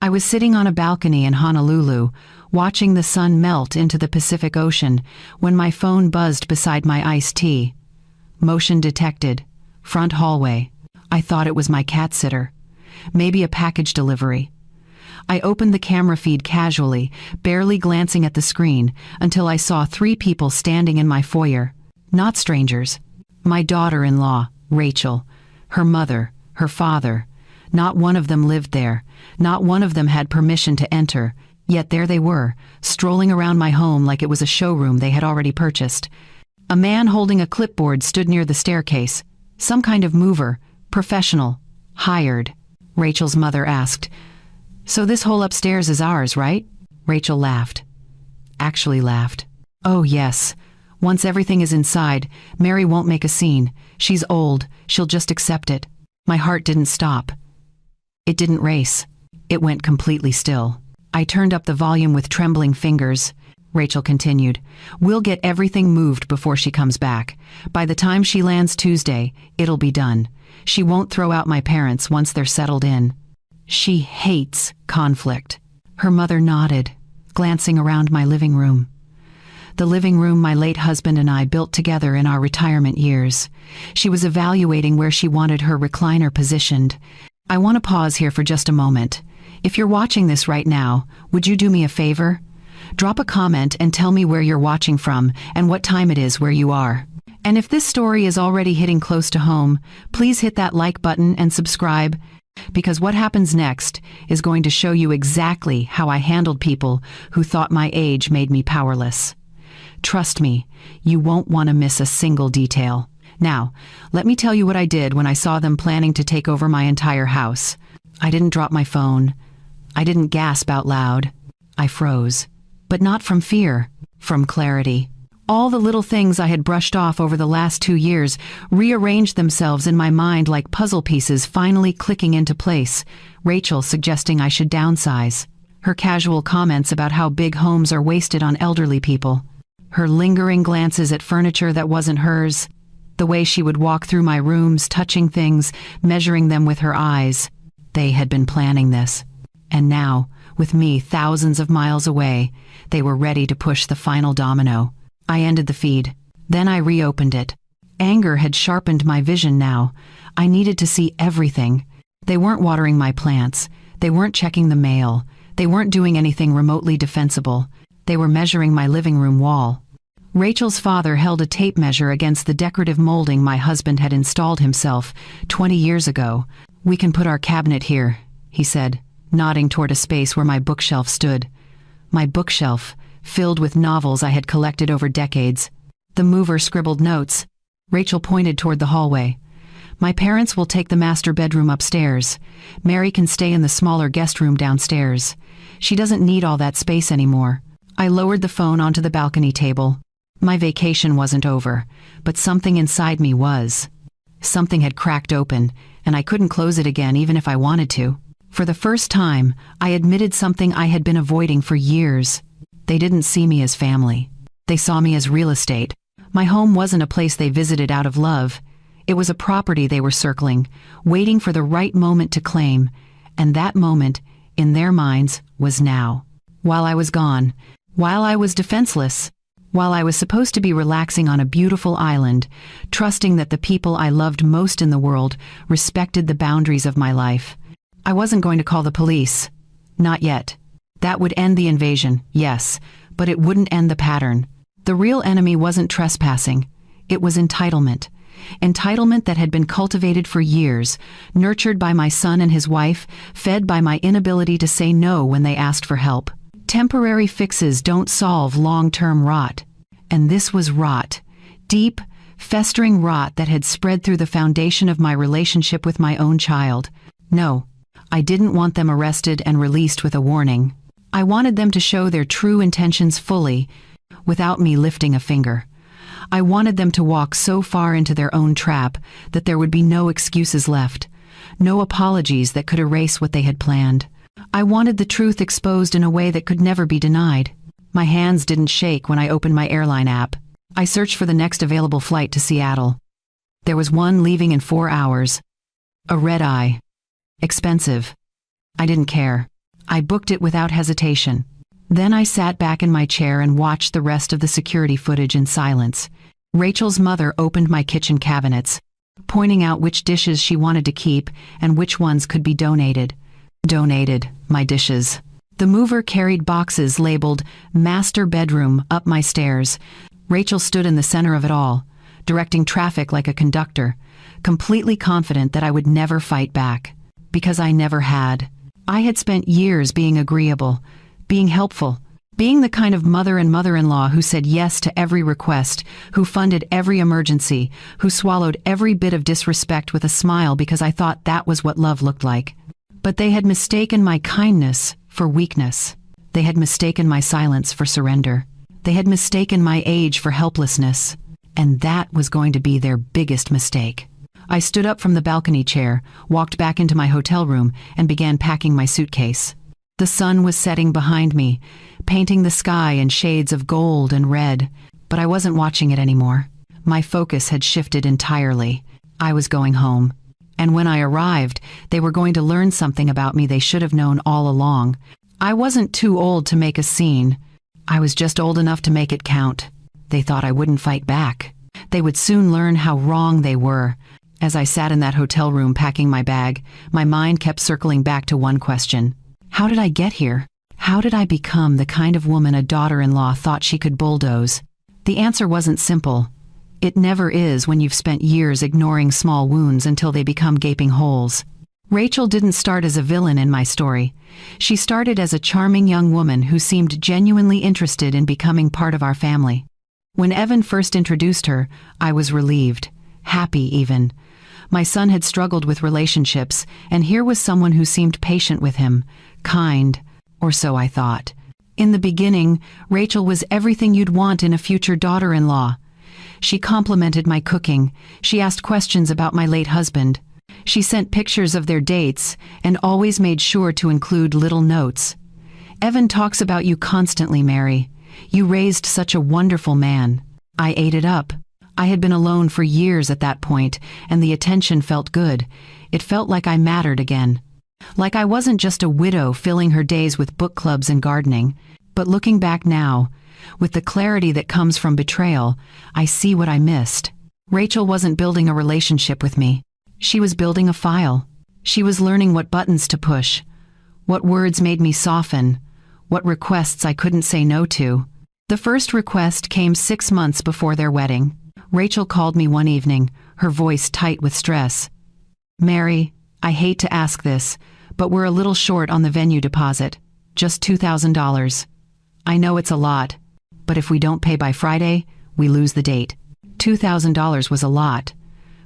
I was sitting on a balcony in Honolulu, watching the sun melt into the Pacific Ocean, when my phone buzzed beside my iced tea. Motion detected. Front hallway. I thought it was my cat sitter. Maybe a package delivery. I opened the camera feed casually, barely glancing at the screen, until I saw 3 people standing in my foyer. Not strangers. My daughter-in-law, Rachel. Her mother, her father. Not one of them lived there. Not one of them had permission to enter. Yet there they were, strolling around my home like it was a showroom they had already purchased. A man holding a clipboard stood near the staircase. Some kind of mover, professional, hired. Rachel's mother asked, "So this whole upstairs is ours, right?" Rachel laughed. Actually laughed. "Oh yes. Once everything is inside, Mary won't make a scene. She's old, she'll just accept it." My heart didn't stop. It didn't race. It went completely still. I turned up the volume with trembling fingers. Rachel continued, "We'll get everything moved before she comes back. By the time she lands Tuesday, it'll be done. She won't throw out my parents once they're settled in. She hates conflict." Her mother nodded, glancing around my living room. The living room my late husband and I built together in our retirement years. She was evaluating where she wanted her recliner positioned. I want to pause here for just a moment. If you're watching this right now, would you do me a favor? Drop a comment and tell me where you're watching from and what time it is where you are. And if this story is already hitting close to home, please hit that like button and subscribe, because what happens next is going to show you exactly how I handled people who thought my age made me powerless. Trust me, you won't want to miss a single detail. Now, let me tell you what I did when I saw them planning to take over my entire house. I didn't drop my phone. I didn't gasp out loud. I froze. But not from fear, from clarity. All the little things I had brushed off over the last 2 years rearranged themselves in my mind like puzzle pieces finally clicking into place. Rachel suggesting I should downsize. Her casual comments about how big homes are wasted on elderly people. Her lingering glances at furniture that wasn't hers. The way she would walk through my rooms, touching things, measuring them with her eyes. They had been planning this. And now, with me thousands of miles away, they were ready to push the final domino. I ended the feed. Then I reopened it. Anger had sharpened my vision now. I needed to see everything. They weren't watering my plants. They weren't checking the mail. They weren't doing anything remotely defensible. They were measuring my living room wall. Rachel's father held a tape measure against the decorative molding my husband had installed himself 20 years ago. "We can put our cabinet here," he said, nodding toward a space where my bookshelf stood. My bookshelf, filled with novels I had collected over decades. The mover scribbled notes. Rachel pointed toward the hallway. "My parents will take the master bedroom upstairs. Mary can stay in the smaller guest room downstairs. She doesn't need all that space anymore." I lowered the phone onto the balcony table. My vacation wasn't over, but something inside me was. Something had cracked open, and I couldn't close it again even if I wanted to. For the first time, I admitted something I had been avoiding for years. They didn't see me as family. They saw me as real estate. My home wasn't a place they visited out of love. It was a property they were circling, waiting for the right moment to claim, and that moment, in their minds, was now. While I was gone, while I was defenseless, while I was supposed to be relaxing on a beautiful island, trusting that the people I loved most in the world respected the boundaries of my life. I wasn't going to call the police. Not yet. That would end the invasion, yes, but it wouldn't end the pattern. The real enemy wasn't trespassing. It was entitlement. Entitlement that had been cultivated for years, nurtured by my son and his wife, fed by my inability to say no when they asked for help. Temporary fixes don't solve long-term rot. And this was rot. Deep, festering rot that had spread through the foundation of my relationship with my own child. No, I didn't want them arrested and released with a warning. I wanted them to show their true intentions fully, without me lifting a finger. I wanted them to walk so far into their own trap that there would be no excuses left, no apologies that could erase what they had planned. I wanted the truth exposed in a way that could never be denied. My hands didn't shake when I opened my airline app. I searched for the next available flight to Seattle. There was one leaving in 4 hours. A red-eye. Expensive. I didn't care. I booked it without hesitation. Then I sat back in my chair and watched the rest of the security footage in silence. Rachel's mother opened my kitchen cabinets, pointing out which dishes she wanted to keep and which ones could be donated. Donated, my dishes. The mover carried boxes labeled "Master Bedroom" up my stairs. Rachel stood in the center of it all, directing traffic like a conductor, completely confident that I would never fight back. Because I never had. I had spent years being agreeable, being helpful, being the kind of mother and mother-in-law who said yes to every request, who funded every emergency, who swallowed every bit of disrespect with a smile because I thought that was what love looked like. But they had mistaken my kindness for weakness. They had mistaken my silence for surrender. They had mistaken my age for helplessness. And that was going to be their biggest mistake. I stood up from the balcony chair, walked back into my hotel room, and began packing my suitcase. The sun was setting behind me, painting the sky in shades of gold and red, but I wasn't watching it anymore. My focus had shifted entirely. I was going home. And when I arrived, they were going to learn something about me they should have known all along. I wasn't too old to make a scene. I was just old enough to make it count. They thought I wouldn't fight back. They would soon learn how wrong they were. As I sat in that hotel room packing my bag, my mind kept circling back to one question. How did I get here? How did I become the kind of woman a daughter-in-law thought she could bulldoze? The answer wasn't simple. It never is when you've spent years ignoring small wounds until they become gaping holes. Rachel didn't start as a villain in my story. She started as a charming young woman who seemed genuinely interested in becoming part of our family. When Evan first introduced her, I was relieved, happy even. My son had struggled with relationships, and here was someone who seemed patient with him, kind, or so I thought. In the beginning, Rachel was everything you'd want in a future daughter-in-law. She complimented my cooking. She asked questions about my late husband. She sent pictures of their dates and always made sure to include little notes. Evan talks about you constantly, Mary. You raised such a wonderful man. I ate it up. I had been alone for years at that point, and the attention felt good. It felt like I mattered again. Like I wasn't just a widow filling her days with book clubs and gardening. But looking back now, with the clarity that comes from betrayal, I see what I missed. Rachel wasn't building a relationship with me. She was building a file. She was learning what buttons to push, what words made me soften, what requests I couldn't say no to. The first request came 6 months before their wedding. Rachel called me one evening, her voice tight with stress. Mary, I hate to ask this, but we're a little short on the venue deposit. Just $2,000. I know it's a lot, but if we don't pay by Friday, we lose the date. $2,000 was a lot,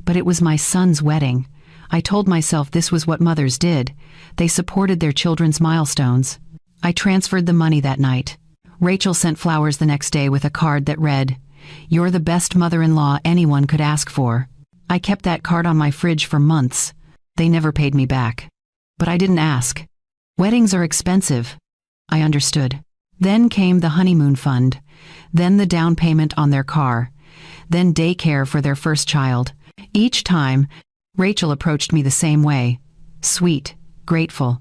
but it was my son's wedding. I told myself this was what mothers did. They supported their children's milestones. I transferred the money that night. Rachel sent flowers the next day with a card that read, "You're the best mother-in-law anyone could ask for." I kept that card on my fridge for months. They never paid me back. But I didn't ask. Weddings are expensive. I understood. Then came the honeymoon fund, then the down payment on their car, then daycare for their first child. Each time, Rachel approached me the same way, sweet, grateful,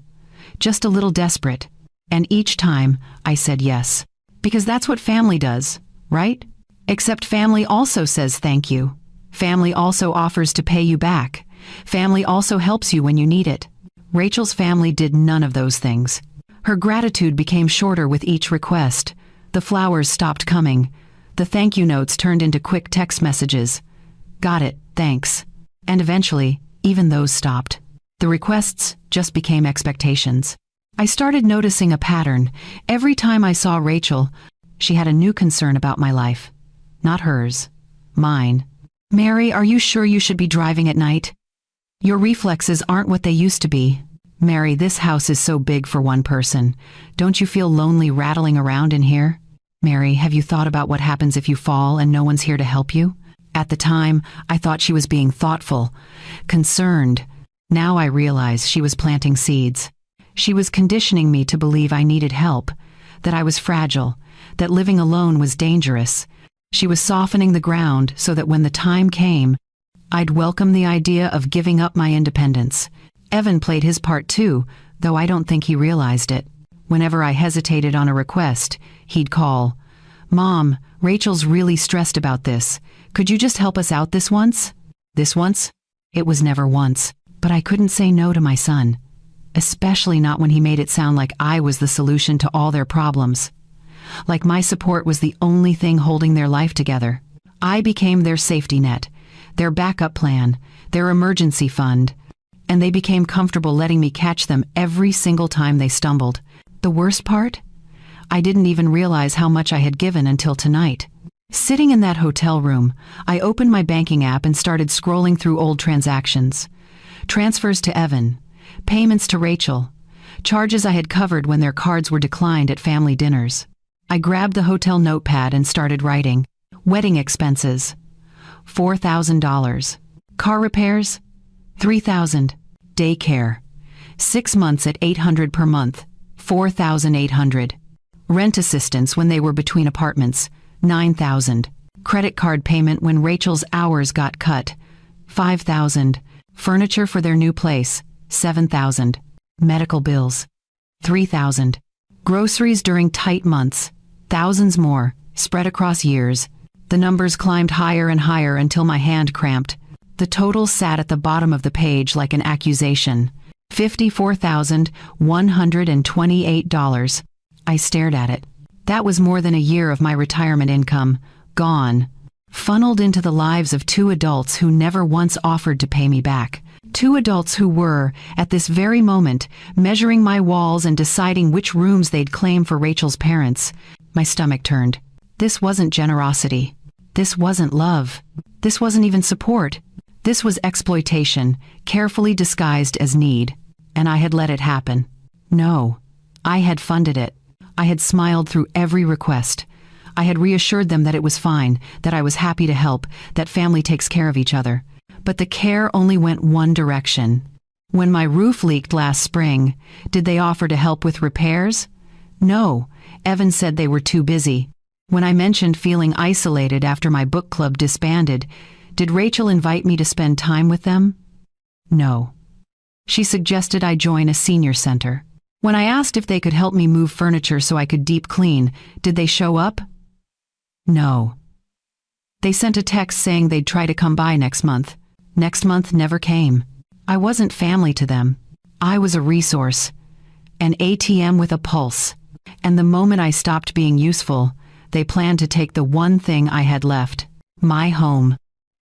just a little desperate. And each time, I said yes. Because that's what family does, right? Except family also says thank you. Family also offers to pay you back. Family also helps you when you need it. Rachel's family did none of those things. Her gratitude became shorter with each request. The flowers stopped coming. The thank you notes turned into quick text messages. Got it, thanks. And eventually, even those stopped. The requests just became expectations. I started noticing a pattern. Every time I saw Rachel, she had a new concern about my life. Not hers. Mine. Mary, are you sure you should be driving at night? Your reflexes aren't what they used to be. Mary, this house is so big for one person. Don't you feel lonely rattling around in here? Mary, have you thought about what happens if you fall and no one's here to help you? At the time, I thought she was being thoughtful, concerned. Now I realize she was planting seeds. She was conditioning me to believe I needed help, that I was fragile, that living alone was dangerous. She was softening the ground so that when the time came, I'd welcome the idea of giving up my independence. Evan played his part too, though I don't think he realized it. Whenever I hesitated on a request, he'd call, "Mom, Rachel's really stressed about this. Could you just help us out this once?" This once? It was never once, but I couldn't say no to my son, especially not when he made it sound like I was the solution to all their problems. Like my support was the only thing holding their life together. I became their safety net, their backup plan, their emergency fund, and they became comfortable letting me catch them every single time they stumbled. The worst part? I didn't even realize how much I had given until tonight. Sitting in that hotel room, I opened my banking app and started scrolling through old transactions. Transfers to Evan, payments to Rachel, charges I had covered when their cards were declined at family dinners. I grabbed the hotel notepad and started writing. Wedding expenses, $4,000. Car repairs, $3,000. Daycare, 6 months at $800 per month, $4,800. Rent assistance when they were between apartments, $9,000. Credit card payment when Rachel's hours got cut, $5,000. Furniture for their new place, $7,000. Medical bills, $3,000. Groceries during tight months, thousands more, spread across years. The numbers climbed higher and higher until my hand cramped. The total sat at the bottom of the page like an accusation. $54,128. I stared at it. That was more than a year of my retirement income, gone, funneled into the lives of two adults who never once offered to pay me back. Two adults who were, at this very moment, measuring my walls and deciding which rooms they'd claim for Rachel's parents. My stomach turned. This wasn't generosity. This wasn't love. This wasn't even support. This was exploitation, carefully disguised as need. And I had let it happen. No, I had funded it. I had smiled through every request. I had reassured them that it was fine, that I was happy to help, that family takes care of each other. But the care only went one direction. When my roof leaked last spring, did they offer to help with repairs? No, Evan said they were too busy. When I mentioned feeling isolated after my book club disbanded, did Rachel invite me to spend time with them? No. She suggested I join a senior center. When I asked if they could help me move furniture so I could deep clean, did they show up? No. They sent a text saying they'd try to come by next month. Next month never came. I wasn't family to them. I was a resource, an ATM with a pulse. And the moment I stopped being useful, they planned to take the one thing I had left, my home.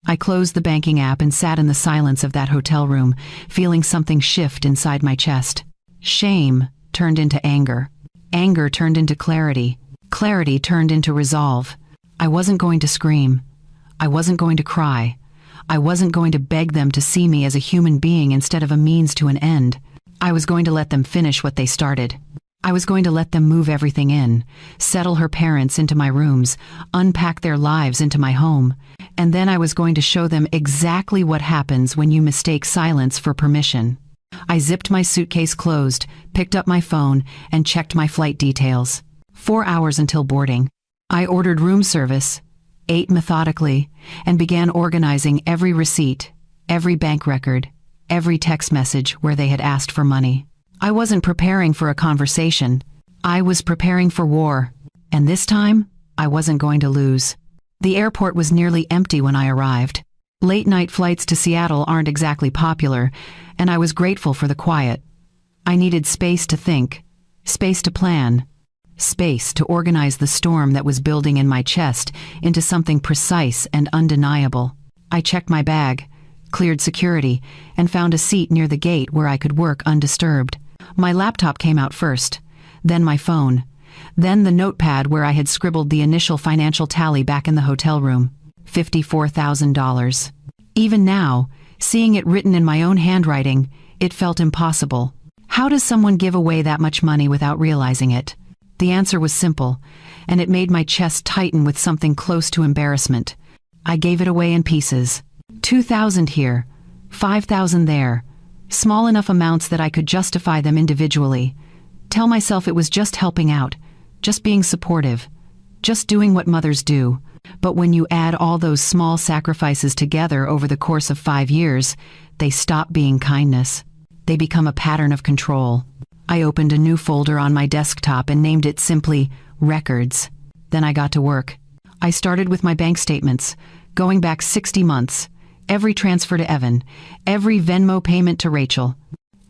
I closed the banking app and sat in the silence of that hotel room, feeling something shift inside my chest. Shame turned into anger. Anger turned into clarity. Clarity turned into resolve. I wasn't going to scream. I wasn't going to cry. I wasn't going to beg them to see me as a human being instead of a means to an end. I was going to let them finish what they started. I was going to let them move everything in, settle her parents into my rooms, unpack their lives into my home, and then I was going to show them exactly what happens when you mistake silence for permission. I zipped my suitcase closed, picked up my phone, and checked my flight details. 4 hours until boarding. I ordered room service, ate methodically, and began organizing every receipt, every bank record, every text message where they had asked for money. I wasn't preparing for a conversation. I was preparing for war. And this time, I wasn't going to lose. The airport was nearly empty when I arrived. Late-night flights to Seattle aren't exactly popular, and I was grateful for the quiet. I needed space to think, space to plan, space to organize the storm that was building in my chest into something precise and undeniable. I checked my bag, cleared security, and found a seat near the gate where I could work undisturbed. My laptop came out first, then my phone, then the notepad where I had scribbled the initial financial tally back in the hotel room. $54,000. Even now, seeing it written in my own handwriting, it felt impossible. How does someone give away that much money without realizing it? The answer was simple, and it made my chest tighten with something close to embarrassment. I gave it away in pieces. 2,000 here, 5,000 there. Small enough amounts that I could justify them individually. Tell myself it was just helping out, just being supportive, just doing what mothers do. But when you add all those small sacrifices together over the course of 5 years, they stop being kindness. They become a pattern of control. I opened a new folder on my desktop and named it simply Records. Then I got to work. I started with my bank statements, going back 60 months, every transfer to Evan, every Venmo payment to Rachel,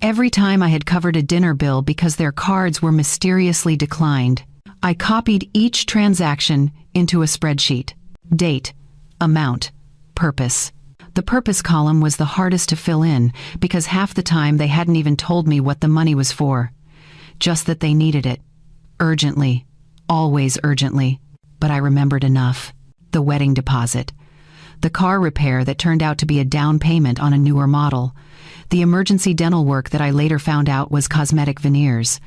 every time I had covered a dinner bill because their cards were mysteriously declined. I copied each transaction into a spreadsheet. Date, amount, purpose. The purpose column was the hardest to fill in because half the time they hadn't even told me what the money was for. Just that they needed it. Urgently. Always urgently. But I remembered enough. The wedding deposit. The car repair that turned out to be a down payment on a newer model. The emergency dental work that I later found out was cosmetic veneers.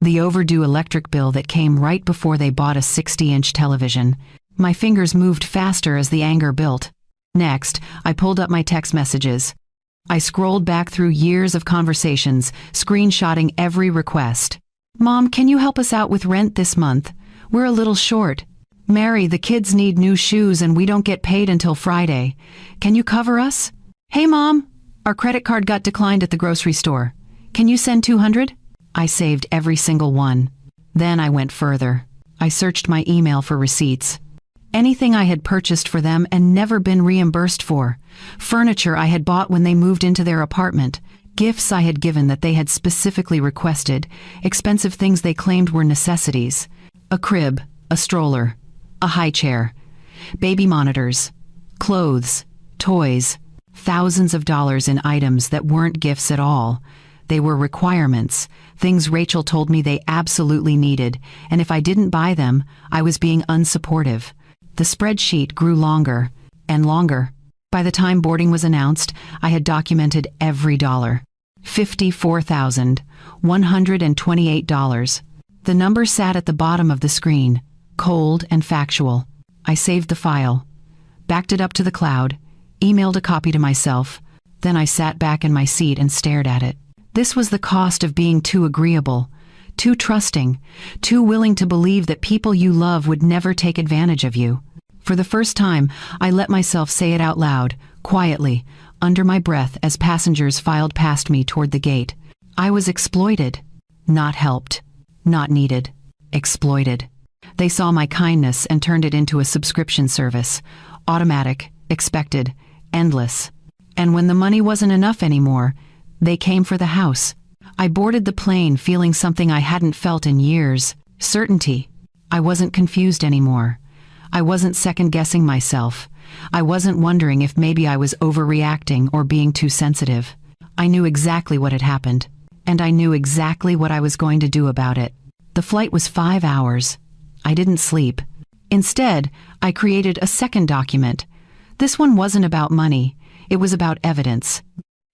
The overdue electric bill that came right before they bought a 60-inch television. My fingers moved faster as the anger built. Next, I pulled up my text messages. I scrolled back through years of conversations, screenshotting every request. Mom, can you help us out with rent this month? We're a little short. Mary, the kids need new shoes and we don't get paid until Friday. Can you cover us? Hey, Mom, our credit card got declined at the grocery store. Can you send $200? I saved every single one. Then I went further. I searched my email for receipts. Anything I had purchased for them and never been reimbursed for. Furniture I had bought when they moved into their apartment. Gifts I had given that they had specifically requested. Expensive things they claimed were necessities. A crib, a stroller, a high chair. Baby monitors, clothes, toys. Thousands of dollars in items that weren't gifts at all. They were requirements, things Rachel told me they absolutely needed, and if I didn't buy them, I was being unsupportive. The spreadsheet grew longer and longer. By the time boarding was announced, I had documented every dollar. $54,128. The number sat at the bottom of the screen, cold and factual. I saved the file, backed it up to the cloud, emailed a copy to myself, then I sat back in my seat and stared at it. This was the cost of being too agreeable, too trusting, too willing to believe that people you love would never take advantage of you. For the first time, I let myself say it out loud, quietly, under my breath as passengers filed past me toward the gate. I was exploited, not helped, not needed, exploited. They saw my kindness and turned it into a subscription service, automatic, expected, endless. And when the money wasn't enough anymore, they came for the house. I boarded the plane feeling something I hadn't felt in years, certainty. I wasn't confused anymore. I wasn't second-guessing myself. I wasn't wondering if maybe I was overreacting or being too sensitive. I knew exactly what had happened, and I knew exactly what I was going to do about it. The flight was 5 hours. I didn't sleep. Instead, I created a second document. This one wasn't about money. It was about evidence.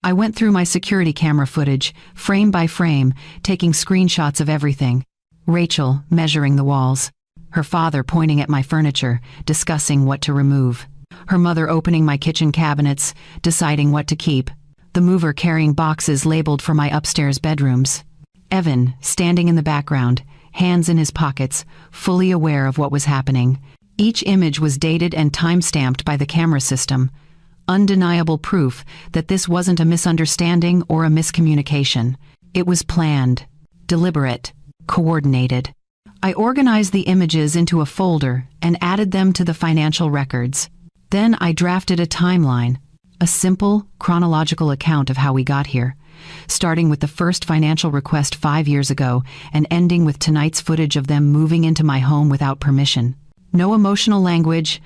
I went through my security camera footage, frame by frame, taking screenshots of everything. Rachel measuring the walls. Her father pointing at my furniture, discussing what to remove. Her mother opening my kitchen cabinets, deciding what to keep. The mover carrying boxes labeled for my upstairs bedrooms. Evan standing in the background, hands in his pockets, fully aware of what was happening. Each image was dated and time-stamped by the camera system. Undeniable proof that this wasn't a misunderstanding or a miscommunication. It was planned, deliberate, coordinated. I organized the images into a folder and added them to the financial records. Then I drafted a timeline, a simple, chronological account of how we got here, starting with the first financial request 5 years ago and ending with tonight's footage of them moving into my home without permission. No emotional language,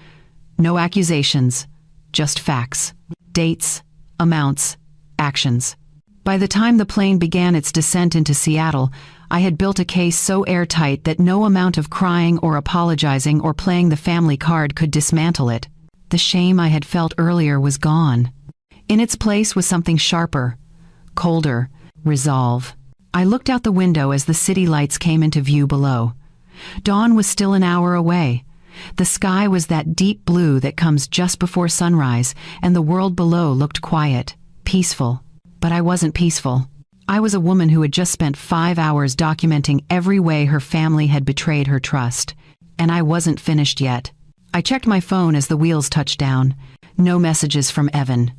no accusations. Just facts, dates, amounts, actions. By the time the plane began its descent into Seattle, I had built a case so airtight that no amount of crying or apologizing or playing the family card could dismantle it. The shame I had felt earlier was gone. In its place was something sharper, colder, resolve. I looked out the window as the city lights came into view below. Dawn was still an hour away. The sky was that deep blue that comes just before sunrise, and the world below looked quiet, peaceful. But I wasn't peaceful. I was a woman who had just spent 5 hours documenting every way her family had betrayed her trust. And I wasn't finished yet. I checked my phone as the wheels touched down. No messages from Evan.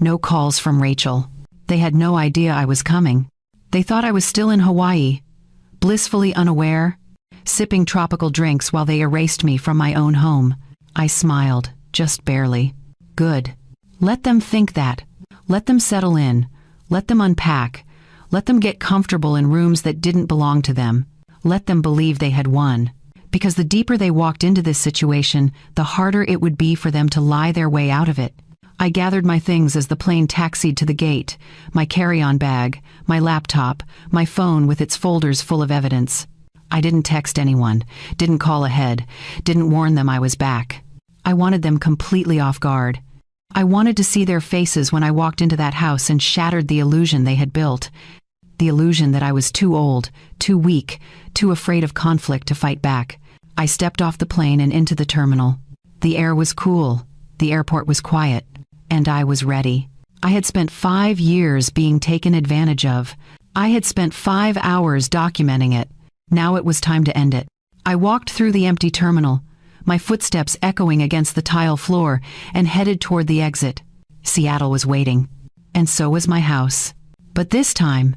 No calls from Rachel. They had no idea I was coming. They thought I was still in Hawaii, blissfully unaware, sipping tropical drinks while they erased me from my own home. I smiled, just barely. Good. Let them think that. Let them settle in. Let them unpack. Let them get comfortable in rooms that didn't belong to them. Let them believe they had won. Because the deeper they walked into this situation, the harder it would be for them to lie their way out of it. I gathered my things as the plane taxied to the gate, my carry-on bag, my laptop, my phone with its folders full of evidence. I didn't text anyone, didn't call ahead, didn't warn them I was back. I wanted them completely off guard. I wanted to see their faces when I walked into that house and shattered the illusion they had built. The illusion that I was too old, too weak, too afraid of conflict to fight back. I stepped off the plane and into the terminal. The air was cool, the airport was quiet, and I was ready. I had spent 5 years being taken advantage of. I had spent 5 hours documenting it. Now it was time to end it. I walked through the empty terminal, my footsteps echoing against the tile floor, and headed toward the exit. Seattle was waiting, and so was my house. But this time,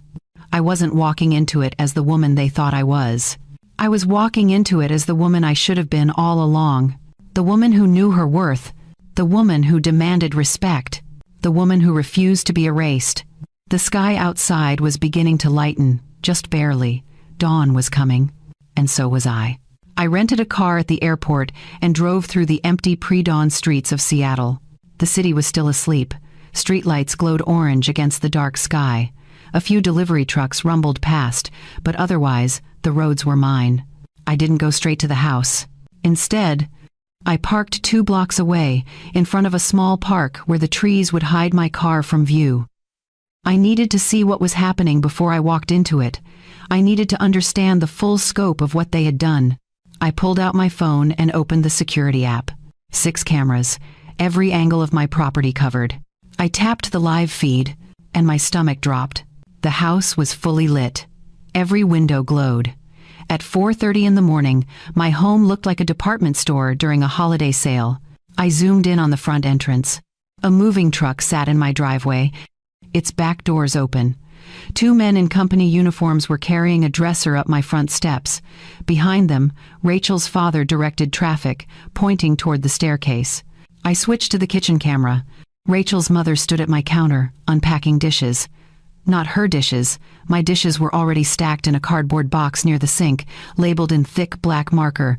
I wasn't walking into it as the woman they thought I was. I was walking into it as the woman I should have been all along. The woman who knew her worth. The woman who demanded respect. The woman who refused to be erased. The sky outside was beginning to lighten, just barely. Dawn was coming, and so was I. I rented a car at the airport and drove through the empty pre-dawn streets of Seattle. The city was still asleep. Streetlights glowed orange against the dark sky. A few delivery trucks rumbled past, but otherwise, the roads were mine. I didn't go straight to the house. Instead, I parked 2 blocks away, in front of a small park where the trees would hide my car from view. I needed to see what was happening before I walked into it. I needed to understand the full scope of what they had done. I pulled out my phone and opened the security app. 6 cameras, every angle of my property covered. I tapped the live feed, and my stomach dropped. The house was fully lit. Every window glowed. At 4:30 in the morning, my home looked like a department store during a holiday sale. I zoomed in on the front entrance. A moving truck sat in my driveway, its back doors open. 2 men in company uniforms were carrying a dresser up my front steps. Behind them, Rachel's father directed traffic, pointing toward the staircase. I switched to the kitchen camera. Rachel's mother stood at my counter, unpacking dishes. Not her dishes. My dishes were already stacked in a cardboard box near the sink, labeled in thick black marker,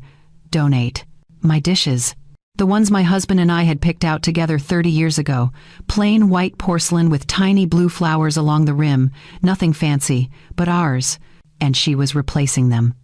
"Donate." My dishes. The ones my husband and I had picked out together 30 years ago. Plain white porcelain with tiny blue flowers along the rim. Nothing fancy, but ours. And she was replacing them.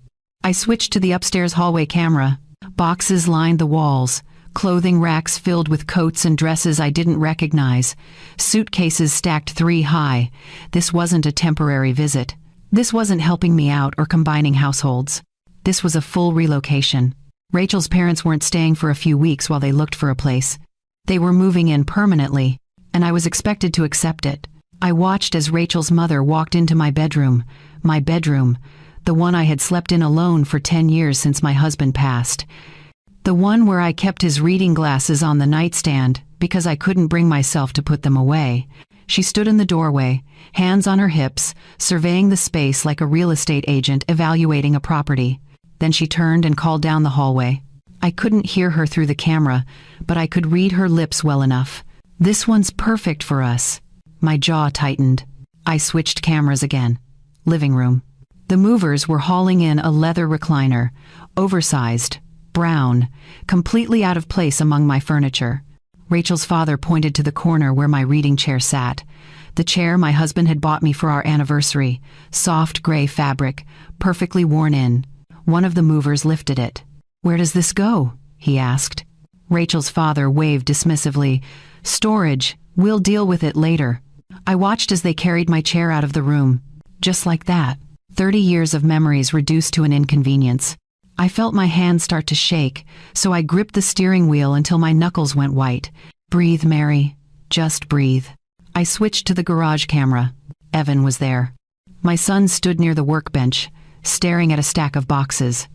I switched to the upstairs hallway camera. Boxes lined the walls. Clothing racks filled with coats and dresses I didn't recognize. Suitcases stacked 3 high. This wasn't a temporary visit. This wasn't helping me out or combining households. This was a full relocation. Rachel's parents weren't staying for a few weeks while they looked for a place. They were moving in permanently, and I was expected to accept it. I watched as Rachel's mother walked into my bedroom, the one I had slept in alone for 10 years since my husband passed. The one where I kept his reading glasses on the nightstand because I couldn't bring myself to put them away. She stood in the doorway, hands on her hips, surveying the space like a real estate agent evaluating a property. Then she turned and called down the hallway. I couldn't hear her through the camera, but I could read her lips well enough. "This one's perfect for us." My jaw tightened. I switched cameras again. Living room. The movers were hauling in a leather recliner, oversized, brown, completely out of place among my furniture. Rachel's father pointed to the corner where my reading chair sat. The chair my husband had bought me for our anniversary, soft gray fabric, perfectly worn in. One of the movers lifted it. "Where does this go?" he asked. Rachel's father waved dismissively. "Storage. We'll deal with it later." I watched as they carried my chair out of the room. Just like that. 30 years of memories reduced to an inconvenience. I felt my hands start to shake, so I gripped the steering wheel until my knuckles went white. "Breathe, Mary. Just breathe." I switched to the garage camera. Evan was there. My son stood near the workbench, staring at a stack of boxes.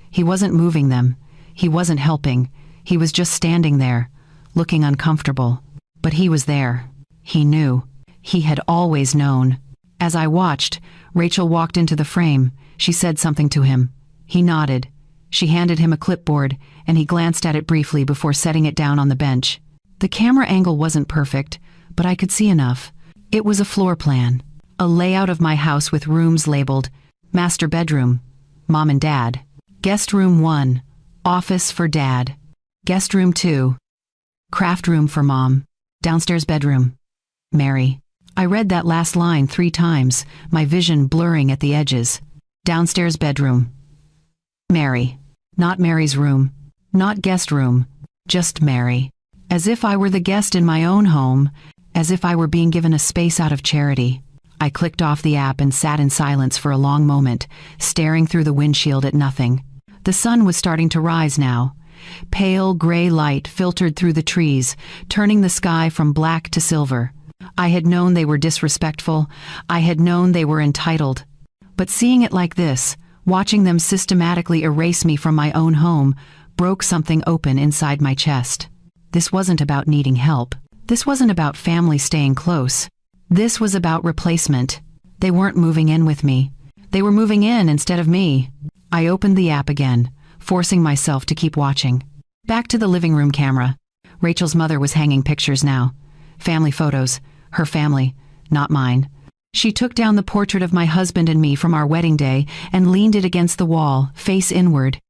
He wasn't moving them. He wasn't helping. He was just standing there, looking uncomfortable. But he was there. He knew. He had always known. As I watched, Rachel walked into the frame. She said something to him. He nodded. She handed him a clipboard, and he glanced at it briefly before setting it down on the bench. The camera angle wasn't perfect, but I could see enough. It was a floor plan, a layout of my house with rooms labeled Master Bedroom, Mom and Dad, Guest Room 1, Office for Dad, Guest Room 2, Craft Room for Mom, Downstairs Bedroom, Mary. I read that last line 3 times, my vision blurring at the edges. Downstairs Bedroom. Mary. Not Mary's room. Not guest room. Just Mary. As if I were the guest in my own home, as if I were being given a space out of charity. I clicked off the app and sat in silence for a long moment, staring through the windshield at nothing. The sun was starting to rise now. Pale gray light filtered through the trees, turning the sky from black to silver. I had known they were disrespectful. I had known they were entitled. But seeing it like this, watching them systematically erase me from my own home, broke something open inside my chest. This wasn't about needing help. This wasn't about family staying close. This was about replacement. They weren't moving in with me. They were moving in instead of me. I opened the app again, forcing myself to keep watching. Back to the living room camera. Rachel's mother was hanging pictures now. Family photos. Her family, not mine. She took down the portrait of my husband and me from our wedding day and leaned it against the wall, face inward.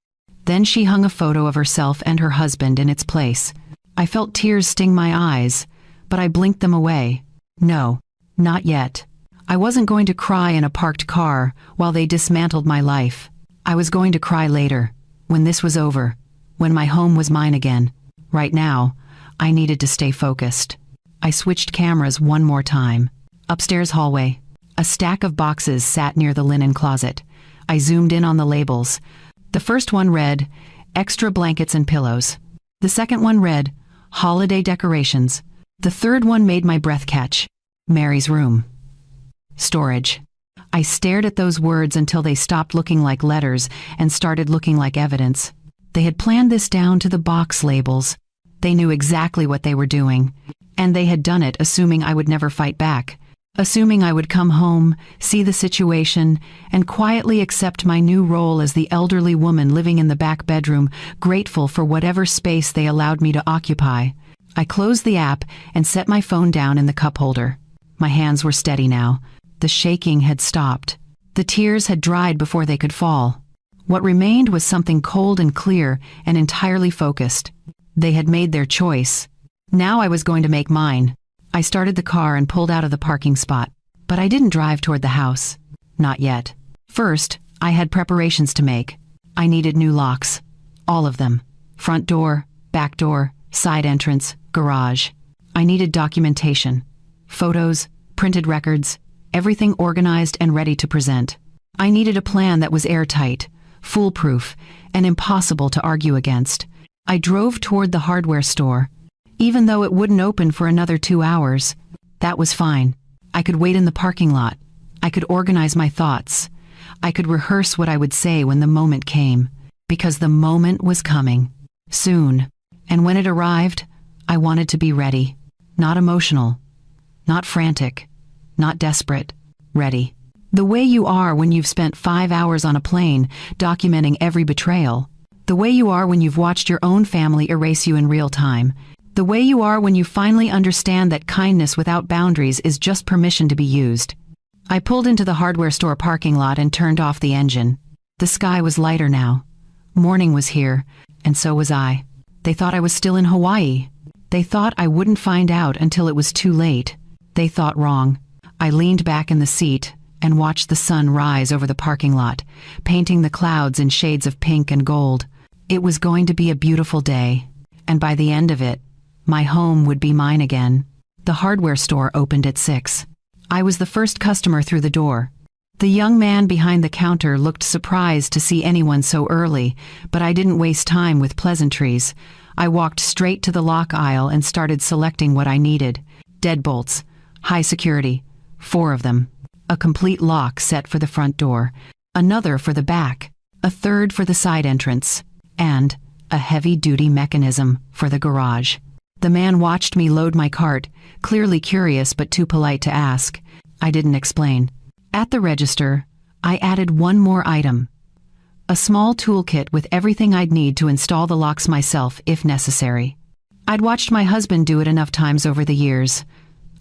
Then she hung a photo of herself and her husband in its place. I felt tears sting my eyes, but I blinked them away. No, not yet. I wasn't going to cry in a parked car while they dismantled my life. I was going to cry later, when this was over, when my home was mine again. Right now, I needed to stay focused. I switched cameras one more time. Upstairs hallway. A stack of boxes sat near the linen closet. I zoomed in on the labels. The first one read, Extra blankets and pillows. The second one read, Holiday decorations. The third one made my breath catch. Mary's room. Storage. I stared at those words until they stopped looking like letters and started looking like evidence. They had planned this down to the box labels. They knew exactly what they were doing. And they had done it assuming I would never fight back. Assuming I would come home, see the situation, and quietly accept my new role as the elderly woman living in the back bedroom, grateful for whatever space they allowed me to occupy. I closed the app and set my phone down in the cup holder. My hands were steady now. The shaking had stopped. The tears had dried before they could fall. What remained was something cold and clear and entirely focused. They had made their choice. Now I was going to make mine. I started the car and pulled out of the parking spot. But I didn't drive toward the house. Not yet. First, I had preparations to make. I needed new locks. All of them. Front door, back door, side entrance, garage. I needed documentation. Photos, printed records, everything organized and ready to present. I needed a plan that was airtight, foolproof, and impossible to argue against. I drove toward the hardware store. Even though it wouldn't open for another 2 hours, that was fine. I could wait in the parking lot. I could organize my thoughts. I could rehearse what I would say when the moment came, because the moment was coming. Soon. And when it arrived, I wanted to be ready. Not emotional. Not frantic. Not desperate. Ready. The way you are when you've spent 5 hours on a plane documenting every betrayal. The way you are when you've watched your own family erase you in real time. The way you are when you finally understand that kindness without boundaries is just permission to be used. I pulled into the hardware store parking lot and turned off the engine. The sky was lighter now. Morning was here, and so was I. They thought I was still in Hawaii. They thought I wouldn't find out until it was too late. They thought wrong. I leaned back in the seat and watched the sun rise over the parking lot, painting the clouds in shades of pink and gold. It was going to be a beautiful day, and by the end of it, my home would be mine again. The hardware store opened at 6. I was the first customer through the door. The young man behind the counter looked surprised to see anyone so early, but I didn't waste time with pleasantries. I walked straight to the lock aisle and started selecting what I needed. Deadbolts, high security, 4 of them. A complete lock set for the front door, another for the back, a third for the side entrance, and a heavy-duty mechanism for the garage. The man watched me load my cart, clearly curious but too polite to ask. I didn't explain. At the register, I added one more item. A small toolkit with everything I'd need to install the locks myself if necessary. I'd watched my husband do it enough times over the years.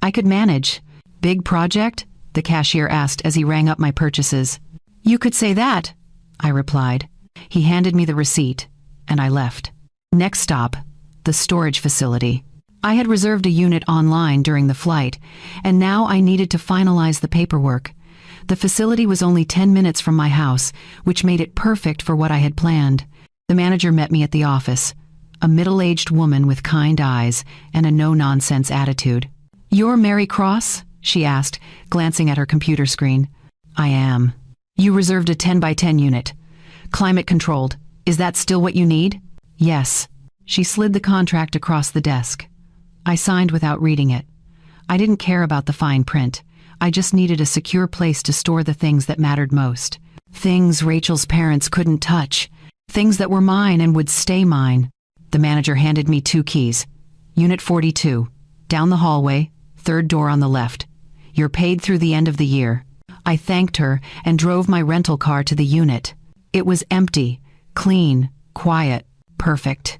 I could manage. Big project? The cashier asked as he rang up my purchases. You could say that, I replied. He handed me the receipt, and I left. Next stop, the storage facility. I had reserved a unit online during the flight, and now I needed to finalize the paperwork. The facility was only 10 minutes from my house, which made it perfect for what I had planned. The manager met me at the office, a middle-aged woman with kind eyes and a no-nonsense attitude. "You're Mary Cross?" she asked, glancing at her computer screen. "I am." "You reserved a 10 by 10 unit. Climate controlled. Is that still what you need?" "Yes." She slid the contract across the desk. I signed without reading it. I didn't care about the fine print. I just needed a secure place to store the things that mattered most. Things Rachel's parents couldn't touch. Things that were mine and would stay mine. The manager handed me 2 keys. Unit 42. Down the hallway, 3rd door on the left. You're paid through the end of the year. I thanked her and drove my rental car to the unit. It was empty, clean, quiet, perfect.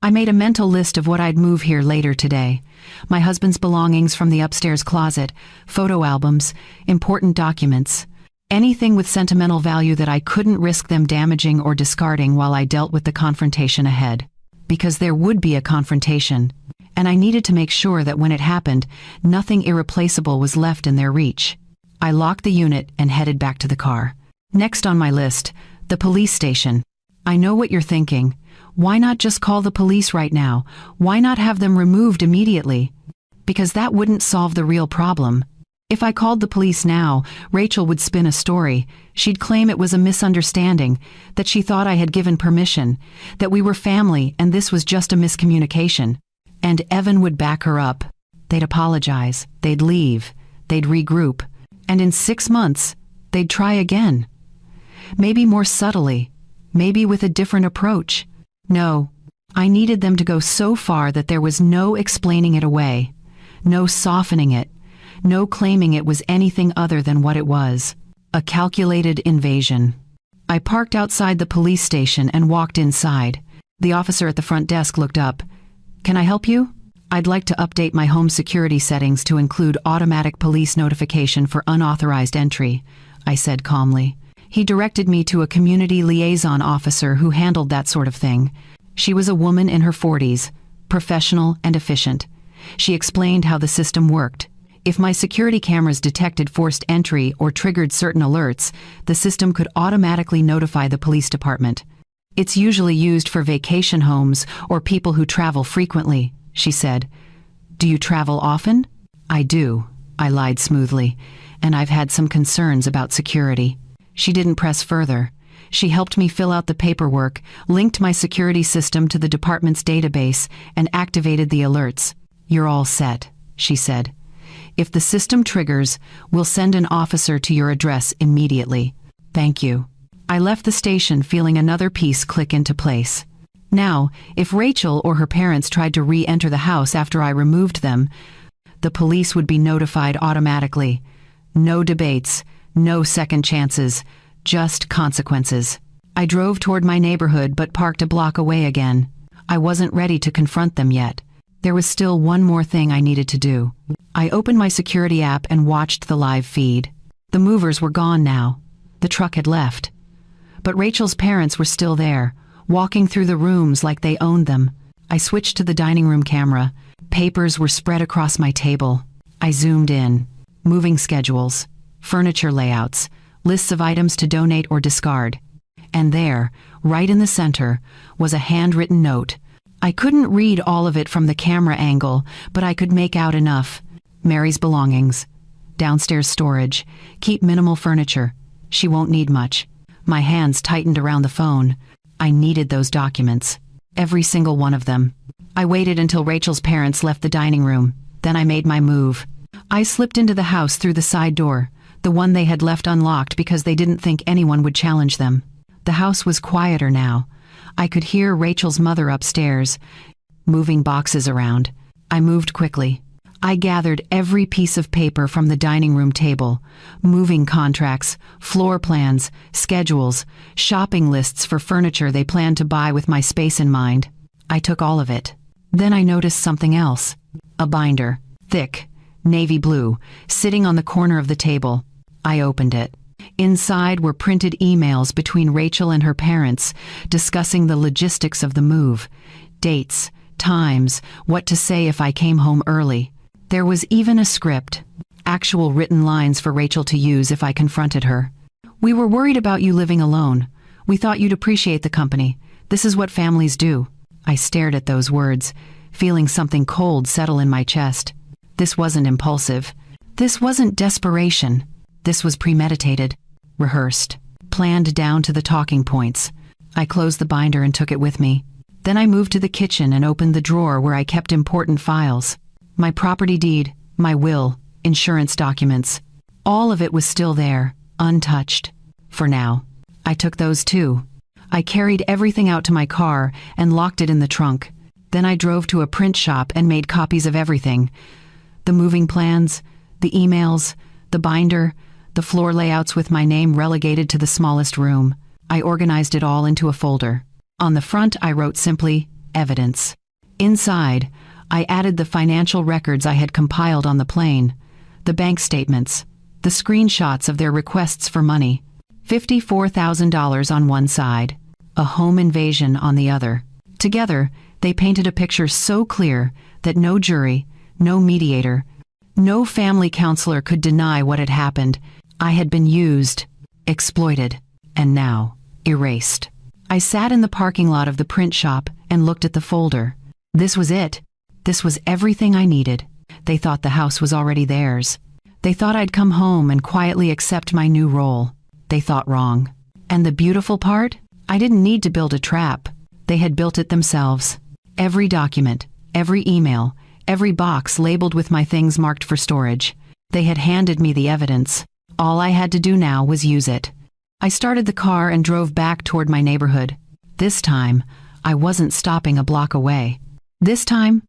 I made a mental list of what I'd move here later today. My husband's belongings from the upstairs closet, photo albums, important documents. Anything with sentimental value that I couldn't risk them damaging or discarding while I dealt with the confrontation ahead. Because there would be a confrontation, and I needed to make sure that when it happened, nothing irreplaceable was left in their reach. I locked the unit and headed back to the car. Next on my list, the police station. I know what you're thinking. Why not just call the police right now? Why not have them removed immediately? Because that wouldn't solve the real problem. If I called the police now, Rachel would spin a story. She'd claim it was a misunderstanding, that she thought I had given permission, that we were family and this was just a miscommunication. And Evan would back her up. They'd apologize, they'd leave, they'd regroup, and in 6 months, they'd try again. Maybe more subtly, maybe with a different approach. No, I needed them to go so far that there was no explaining it away, no softening it, no claiming it was anything other than what it was, a calculated invasion. I parked outside the police station and walked inside. The officer at the front desk looked up. "Can I help you?" "I'd like to update my home security settings to include automatic police notification for unauthorized entry," I said calmly. He directed me to a community liaison officer who handled that sort of thing. She was a woman in her 40s, professional and efficient. She explained how the system worked. If my security cameras detected forced entry or triggered certain alerts, the system could automatically notify the police department. "It's usually used for vacation homes or people who travel frequently," she said. "Do you travel often?" "I do," I lied smoothly, "and I've had some concerns about security." She didn't press further. She helped me fill out the paperwork, linked my security system to the department's database, and activated the alerts. "You're all set," she said. "If the system triggers, we'll send an officer to your address immediately." "Thank you." I left the station feeling another piece click into place. Now, if Rachel or her parents tried to re-enter the house after I removed them, the police would be notified automatically. No debates, no second chances, just consequences. I drove toward my neighborhood but parked a block away again. I wasn't ready to confront them yet. There was still one more thing I needed to do. I opened my security app and watched the live feed. The movers were gone now. The truck had left. But Rachel's parents were still there, walking through the rooms like they owned them. I switched to the dining room camera. Papers were spread across my table. I zoomed in. Moving schedules, furniture layouts, lists of items to donate or discard. And there, right in the center, was a handwritten note. I couldn't read all of it from the camera angle, but I could make out enough. Mary's belongings. Downstairs storage. Keep minimal furniture. She won't need much. My hands tightened around the phone. I needed those documents. Every single one of them. I waited until Rachel's parents left the dining room. Then I made my move. I slipped into the house through the side door, the one they had left unlocked because they didn't think anyone would challenge them. The house was quieter now. I could hear Rachel's mother upstairs, moving boxes around. I moved quickly. I gathered every piece of paper from the dining room table, moving contracts, floor plans, schedules, shopping lists for furniture they planned to buy with my space in mind. I took all of it. Then I noticed something else. A binder, thick, navy blue, sitting on the corner of the table. I opened it. Inside were printed emails between Rachel and her parents, discussing the logistics of the move, dates, times, what to say if I came home early. There was even a script, actual written lines for Rachel to use if I confronted her. "We were worried about you living alone. We thought you'd appreciate the company. This is what families do." I stared at those words, feeling something cold settle in my chest. This wasn't impulsive. This wasn't desperation. This was premeditated, rehearsed, planned down to the talking points. I closed the binder and took it with me. Then I moved to the kitchen and opened the drawer where I kept important files. My property deed, my will, insurance documents. All of it was still there, untouched. For now. I took those too. I carried everything out to my car and locked it in the trunk. Then I drove to a print shop and made copies of everything. The moving plans, the emails, the binder, the floor layouts with my name relegated to the smallest room. I organized it all into a folder. On the front, I wrote simply, "Evidence." Inside, I added the financial records I had compiled on the plane, the bank statements, the screenshots of their requests for money. $54,000 on one side, a home invasion on the other. Together, they painted a picture so clear that no jury, no mediator, no family counselor could deny what had happened. I had been used, exploited, and now erased. I sat in the parking lot of the print shop and looked at the folder. This was it. This was everything I needed. They thought the house was already theirs. They thought I'd come home and quietly accept my new role. They thought wrong. And the beautiful part? I didn't need to build a trap. They had built it themselves. Every document, every email, every box labeled with my things marked for storage. They had handed me the evidence. All I had to do now was use it. I started the car and drove back toward my neighborhood. This time, I wasn't stopping a block away. This time,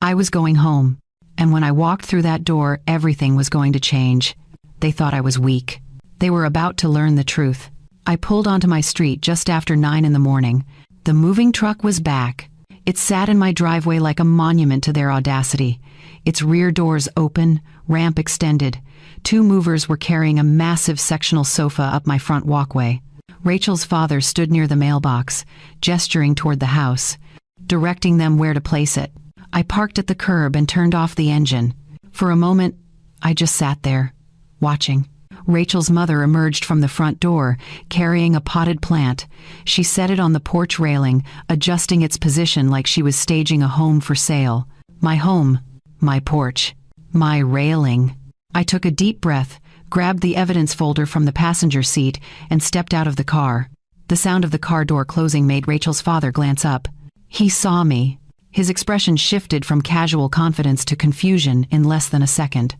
I was going home. And when I walked through that door, everything was going to change. They thought I was weak. They were about to learn the truth. I pulled onto my street just after 9 in the morning. The moving truck was back. It sat in my driveway like a monument to their audacity. Its rear doors open, ramp extended. 2 movers were carrying a massive sectional sofa up my front walkway. Rachel's father stood near the mailbox, gesturing toward the house, directing them where to place it. I parked at the curb and turned off the engine. For a moment, I just sat there, watching. Rachel's mother emerged from the front door, carrying a potted plant. She set it on the porch railing, adjusting its position like she was staging a home for sale. My home, my porch, my railing. I took a deep breath, grabbed the evidence folder from the passenger seat, and stepped out of the car. The sound of the car door closing made Rachel's father glance up. He saw me. His expression shifted from casual confidence to confusion in less than a second.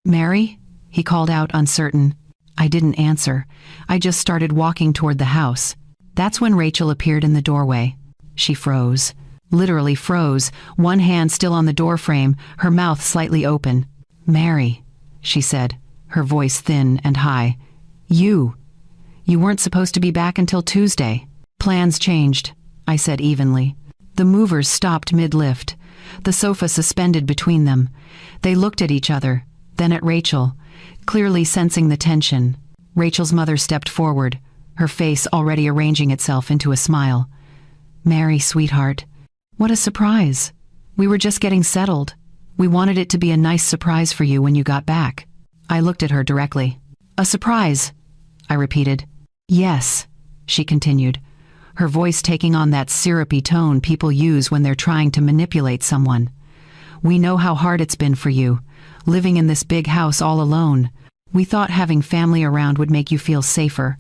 "Mary?" he called out, uncertain. I didn't answer. I just started walking toward the house. That's when Rachel appeared in the doorway. She froze. Literally froze, one hand still on the doorframe, her mouth slightly open. "Mary," she said, her voice thin and high. You weren't supposed to be back until Tuesday." "Plans changed," I said evenly. The movers stopped mid-lift, the sofa suspended between them. They looked at each other, then at Rachel, clearly sensing the tension. Rachel's mother stepped forward, her face already arranging itself into a smile. "Mary, sweetheart, what a surprise. We were just getting settled. We wanted it to be a nice surprise for you when you got back." I looked at her directly. "A surprise," I repeated. "Yes," she continued, her voice taking on that syrupy tone people use when they're trying to manipulate someone. "We know how hard it's been for you, living in this big house all alone. We thought having family around would make you feel safer,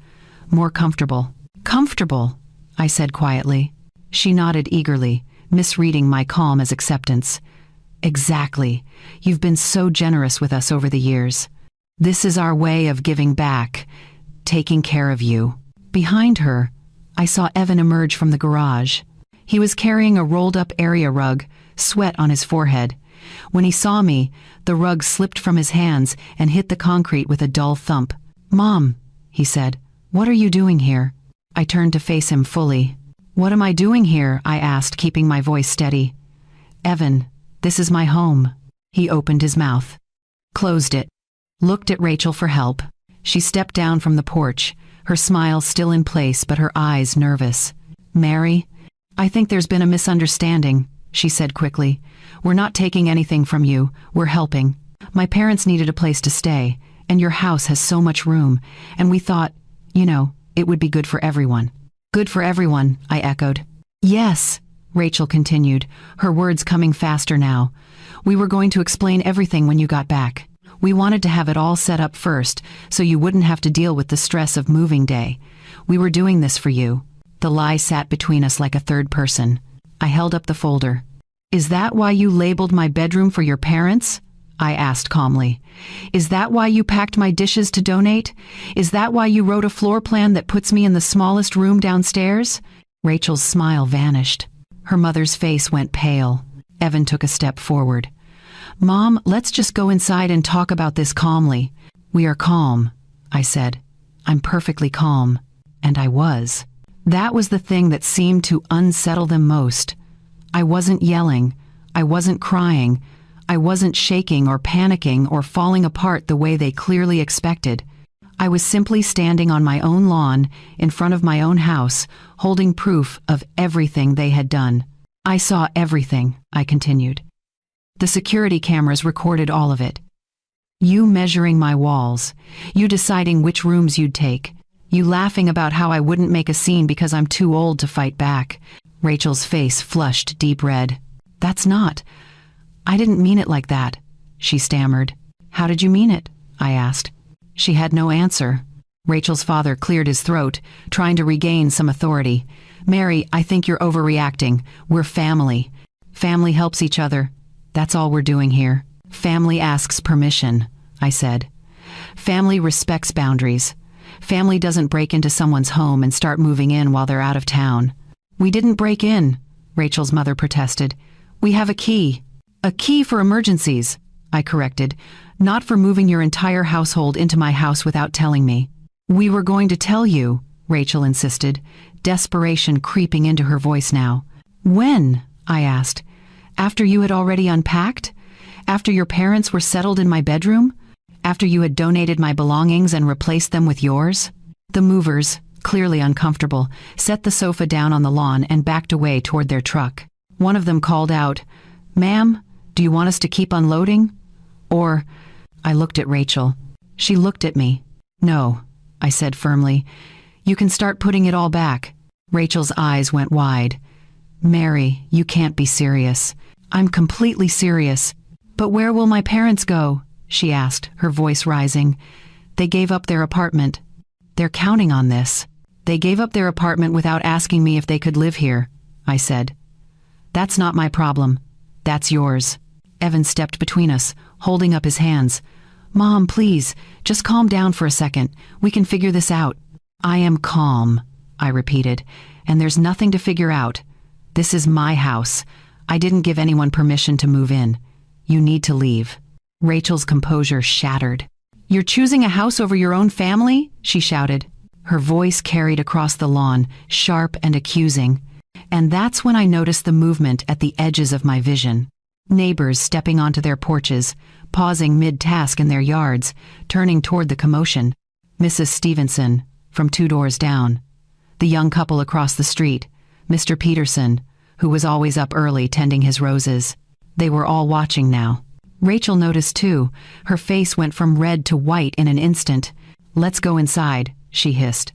more comfortable." "Comfortable," I said quietly. She nodded eagerly, misreading my calm as acceptance. "Exactly. You've been so generous with us over the years. This is our way of giving back, taking care of you." Behind her, I saw Evan emerge from the garage. He was carrying a rolled-up area rug, sweat on his forehead. When he saw me, the rug slipped from his hands and hit the concrete with a dull thump. "Mom," he said, "what are you doing here?" I turned to face him fully. "What am I doing here?" I asked, keeping my voice steady. "Evan, this is my home." He opened his mouth, closed it, looked at Rachel for help. She stepped down from the porch, her smile still in place but her eyes nervous. "Mary, I think there's been a misunderstanding," she said quickly. "We're not taking anything from you, we're helping. My parents needed a place to stay, and your house has so much room, and we thought, it would be good for everyone." "Good for everyone," I echoed. "Yes," Rachel continued, her words coming faster now. "We were going to explain everything when you got back. We wanted to have it all set up first, so you wouldn't have to deal with the stress of moving day. We were doing this for you." The lie sat between us like a third person. I held up the folder. "Is that why you labeled my bedroom for your parents?" I asked calmly. "Is that why you packed my dishes to donate? Is that why you wrote a floor plan that puts me in the smallest room downstairs?" Rachel's smile vanished. Her mother's face went pale. Evan took a step forward. "Mom, let's just go inside and talk about this calmly." "We are calm," I said. "I'm perfectly calm." And I was. That was the thing that seemed to unsettle them most. I wasn't yelling. I wasn't crying. I wasn't shaking or panicking or falling apart the way they clearly expected. I was simply standing on my own lawn, in front of my own house, holding proof of everything they had done. "I saw everything," I continued. "The security cameras recorded all of it. You measuring my walls, you deciding which rooms you'd take, you laughing about how I wouldn't make a scene because I'm too old to fight back." Rachel's face flushed deep red. I didn't mean it like that," she stammered. "How did you mean it?" I asked. She had no answer. Rachel's father cleared his throat, trying to regain some authority. "Mary, I think you're overreacting. We're family. Family helps each other. That's all we're doing here. Family asks permission," I said. "Family respects boundaries. Family doesn't break into someone's home and start moving in while they're out of town." "We didn't break in," Rachel's mother protested. "We have a key." "A key for emergencies," I corrected, "not for moving your entire household into my house without telling me." "We were going to tell you," Rachel insisted, desperation creeping into her voice now. "When?" I asked. "After you had already unpacked? After your parents were settled in my bedroom? After you had donated my belongings and replaced them with yours?" The movers, clearly uncomfortable, set the sofa down on the lawn and backed away toward their truck. One of them called out, "Ma'am, do you want us to keep unloading? Or—" I looked at Rachel. She looked at me. "No," I said firmly. "You can start putting it all back." Rachel's eyes went wide. "Mary, you can't be serious." "I'm completely serious." "But where will my parents go?" she asked, her voice rising. "They gave up their apartment. They're counting on this." "They gave up their apartment without asking me if they could live here," I said. "That's not my problem. That's yours." Evan stepped between us, holding up his hands. "Mom, please, just calm down for a second. We can figure this out." "I am calm," I repeated, "and there's nothing to figure out. This is my house. I didn't give anyone permission to move in. You need to leave." Rachel's composure shattered. "You're choosing a house over your own family?" she shouted. Her voice carried across the lawn, sharp and accusing. And that's when I noticed the movement at the edges of my vision. Neighbors stepping onto their porches, pausing mid-task in their yards, turning toward the commotion. Mrs. Stevenson, from 2 doors down. The young couple across the street, Mr. Peterson, who was always up early tending his roses. They were all watching now. Rachel noticed too. Her face went from red to white in an instant. "Let's go inside," she hissed.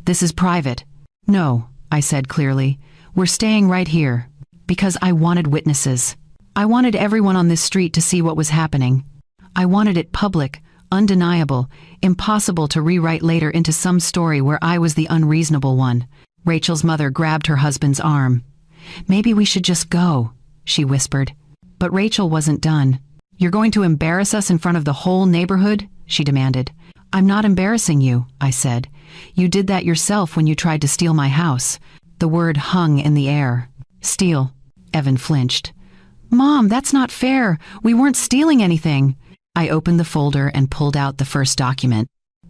"This is private." "No," I said clearly. "We're staying right here." Because I wanted witnesses. I wanted everyone on this street to see what was happening. I wanted it public, undeniable, impossible to rewrite later into some story where I was the unreasonable one. Rachel's mother grabbed her husband's arm. "Maybe we should just go," she whispered. But Rachel wasn't done. "You're going to embarrass us in front of the whole neighborhood?" she demanded. "I'm not embarrassing you," I said. "You did that yourself when you tried to steal my house." The word hung in the air. "Steal." Evan flinched. "Mom, that's not fair. We weren't stealing anything." I opened the folder and pulled out the first document.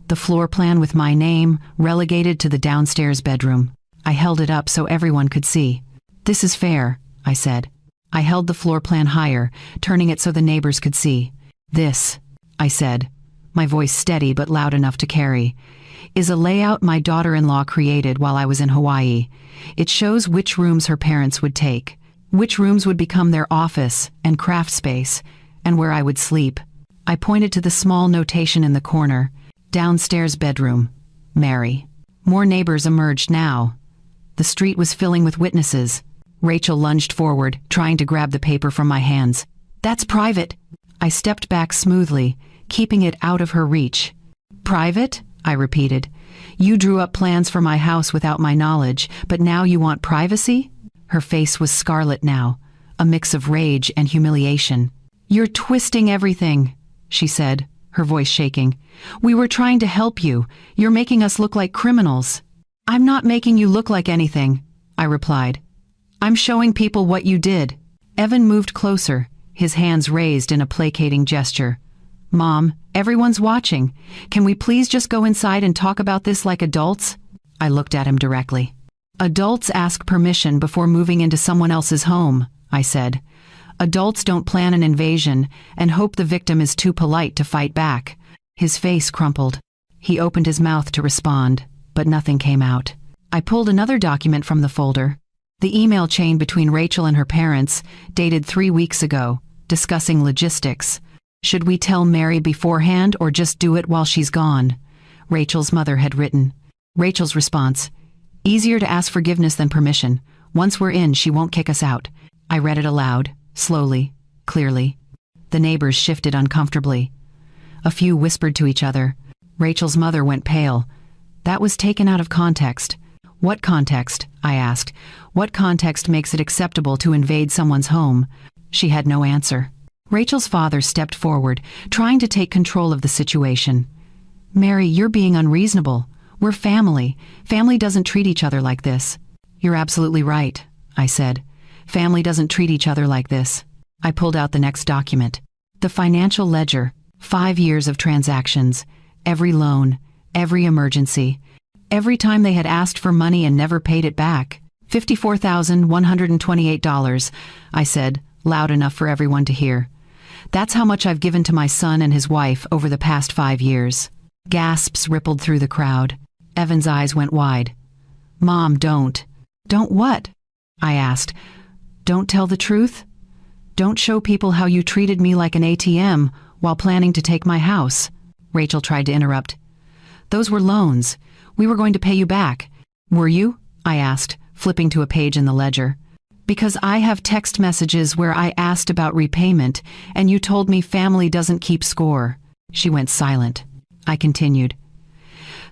The floor plan with my name, relegated to the downstairs bedroom. I held it up so everyone could see. "This is fair," I said. I held the floor plan higher, turning it so the neighbors could see. "This," I said, my voice steady but loud enough to carry, "is a layout my daughter-in-law created while I was in Hawaii. It shows which rooms her parents would take, which rooms would become their office and craft space, and where I would sleep." I pointed to the small notation in the corner, "Downstairs bedroom, Mary." More neighbors emerged now. The street was filling with witnesses. Rachel lunged forward, trying to grab the paper from my hands. "That's private." I stepped back smoothly, keeping it out of her reach. "Private?" I repeated. "You drew up plans for my house without my knowledge, but now you want privacy?" Her face was scarlet now, a mix of rage and humiliation. "You're twisting everything," she said, her voice shaking. "We were trying to help you. You're making us look like criminals." "I'm not making you look like anything," I replied. "I'm showing people what you did." Evan moved closer, his hands raised in a placating gesture. "Mom, everyone's watching. Can we please just go inside and talk about this like adults?" I looked at him directly. "Adults ask permission before moving into someone else's home," I said. "Adults don't plan an invasion and hope the victim is too polite to fight back." His face crumpled. He opened his mouth to respond, but nothing came out. I pulled another document from the folder. The email chain between Rachel and her parents, dated 3 weeks ago, discussing logistics. "Should we tell Mary beforehand or just do it while she's gone?" Rachel's mother had written. Rachel's response: "Easier to ask forgiveness than permission. Once we're in, she won't kick us out." I read it aloud, slowly, clearly. The neighbors shifted uncomfortably. A few whispered to each other. Rachel's mother went pale. That was taken out of context. "What context?" I asked. "What context makes it acceptable to invade someone's home?" She had no answer. Rachel's father stepped forward, trying to take control of the situation. "Mary, you're being unreasonable. We're family. Family doesn't treat each other like this." "You're absolutely right," I said. "Family doesn't treat each other like this." I pulled out the next document. The financial ledger, 5 years of transactions, every loan, every emergency, every time they had asked for money and never paid it back. $54,128, I said, loud enough for everyone to hear. "That's how much I've given to my son and his wife over the past 5 years." Gasps rippled through the crowd. Evan's eyes went wide. "Mom, don't." "Don't what?" I asked. "Don't tell the truth? Don't show people how you treated me like an ATM while planning to take my house?" Rachel tried to interrupt. "Those were loans. We were going to pay you back." "Were you?" I asked, flipping to a page in the ledger. "Because I have text messages where I asked about repayment, and you told me family doesn't keep score." She went silent. I continued.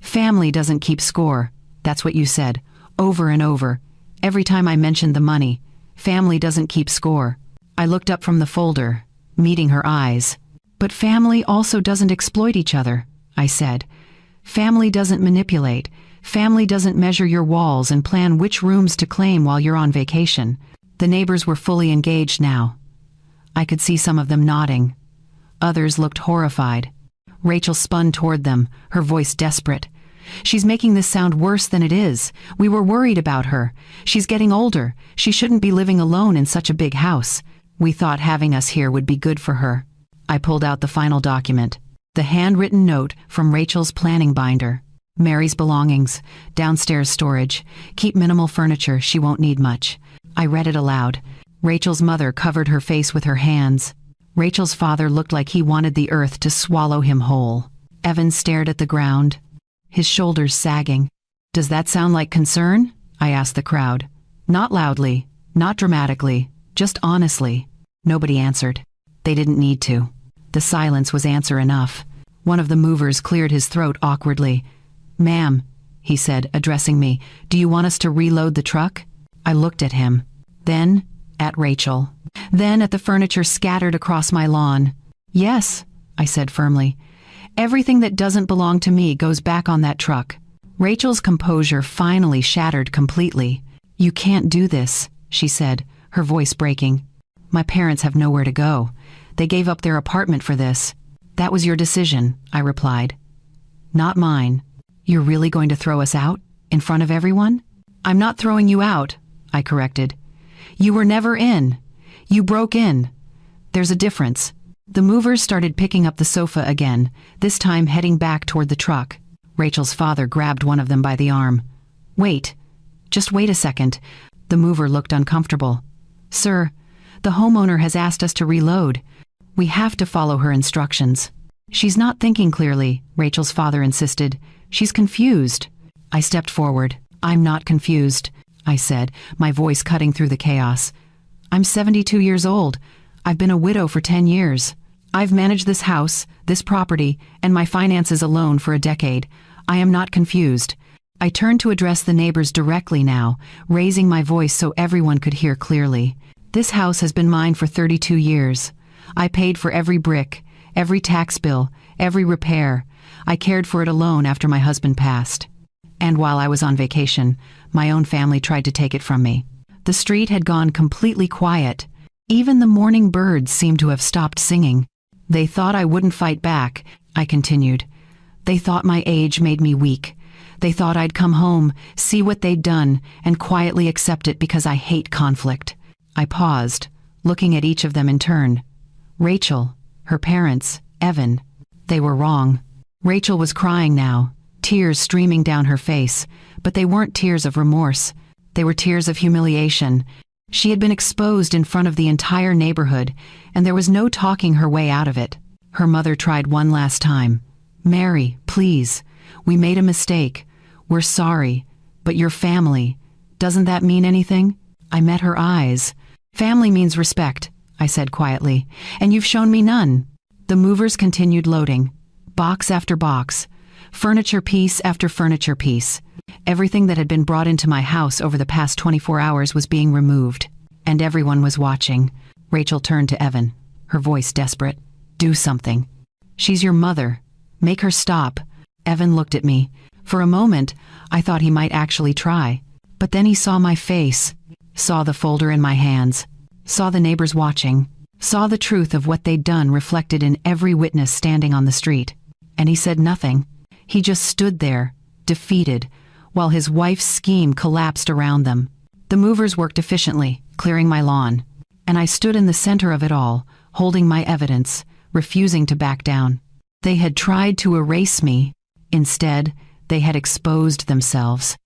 "Family doesn't keep score. That's what you said, over and over. Every time I mentioned the money, family doesn't keep score." I looked up from the folder, meeting her eyes. "But family also doesn't exploit each other," I said. "Family doesn't manipulate. Family doesn't measure your walls and plan which rooms to claim while you're on vacation." The neighbors were fully engaged now. I could see some of them nodding. Others looked horrified. Rachel spun toward them, her voice desperate. "She's making this sound worse than it is. We were worried about her. She's getting older. She shouldn't be living alone in such a big house. We thought having us here would be good for her." I pulled out the final document, the handwritten note from Rachel's planning binder. "Mary's belongings, downstairs storage. Keep minimal furniture, she won't need much." I read it aloud. Rachel's mother covered her face with her hands. Rachel's father looked like he wanted the earth to swallow him whole. Evan stared at the ground, his shoulders sagging. "Does that sound like concern?" I asked the crowd. Not loudly, not dramatically, just honestly. Nobody answered. They didn't need to. The silence was answer enough. One of the movers cleared his throat awkwardly. "Ma'am," he said, addressing me, "do you want us to reload the truck?" I looked at him, then at Rachel, then at the furniture scattered across my lawn. "Yes," I said firmly. "Everything that doesn't belong to me goes back on that truck." Rachel's composure finally shattered completely. "You can't do this," she said, her voice breaking. My parents have nowhere to go. They gave up their apartment for this. That was your decision, I replied. Not mine. You're really going to throw us out? In front of everyone? I'm not throwing you out, I corrected. You were never in. You broke in. There's a difference. The movers started picking up the sofa again, this time heading back toward the truck. Rachel's father grabbed one of them by the arm. Wait. Just wait a second. The mover looked uncomfortable. Sir, the homeowner has asked us to reload. We have to follow her instructions. She's not thinking clearly, Rachel's father insisted. She's confused. I stepped forward. I'm not confused, I said, my voice cutting through the chaos. I'm 72 years old. I've been a widow for 10 years. I've managed this house, this property, and my finances alone for a decade. I am not confused. I turned to address the neighbors directly now, raising my voice so everyone could hear clearly. This house has been mine for 32 years. I paid for every brick, every tax bill, every repair. I cared for it alone after my husband passed. And while I was on vacation, my own family tried to take it from me. The street had gone completely quiet. Even the morning birds seemed to have stopped singing. They thought I wouldn't fight back, I continued. They thought my age made me weak. They thought I'd come home, see what they'd done, and quietly accept it because I hate conflict. I paused, looking at each of them in turn. Rachel, her parents, Evan. They were wrong. Rachel was crying now, tears streaming down her face, but they weren't tears of remorse. They were tears of humiliation. She had been exposed in front of the entire neighborhood, and there was no talking her way out of it. Her mother tried one last time. Mary, please. We made a mistake. We're sorry. But your family. Doesn't that mean anything? I met her eyes. Family means respect, I said quietly, and you've shown me none. The movers continued loading. Box after box. Furniture piece after furniture piece. Everything that had been brought into my house over the past 24 hours was being removed. And everyone was watching. Rachel turned to Evan, her voice desperate. Do something. She's your mother. Make her stop. Evan looked at me. For a moment, I thought he might actually try. But then he saw my face, saw the folder in my hands, saw the neighbors watching, saw the truth of what they'd done reflected in every witness standing on the street. And he said nothing. He just stood there, defeated, while his wife's scheme collapsed around them. The movers worked efficiently, clearing my lawn. And I stood in the center of it all, holding my evidence, refusing to back down. They had tried to erase me. Instead, they had exposed themselves.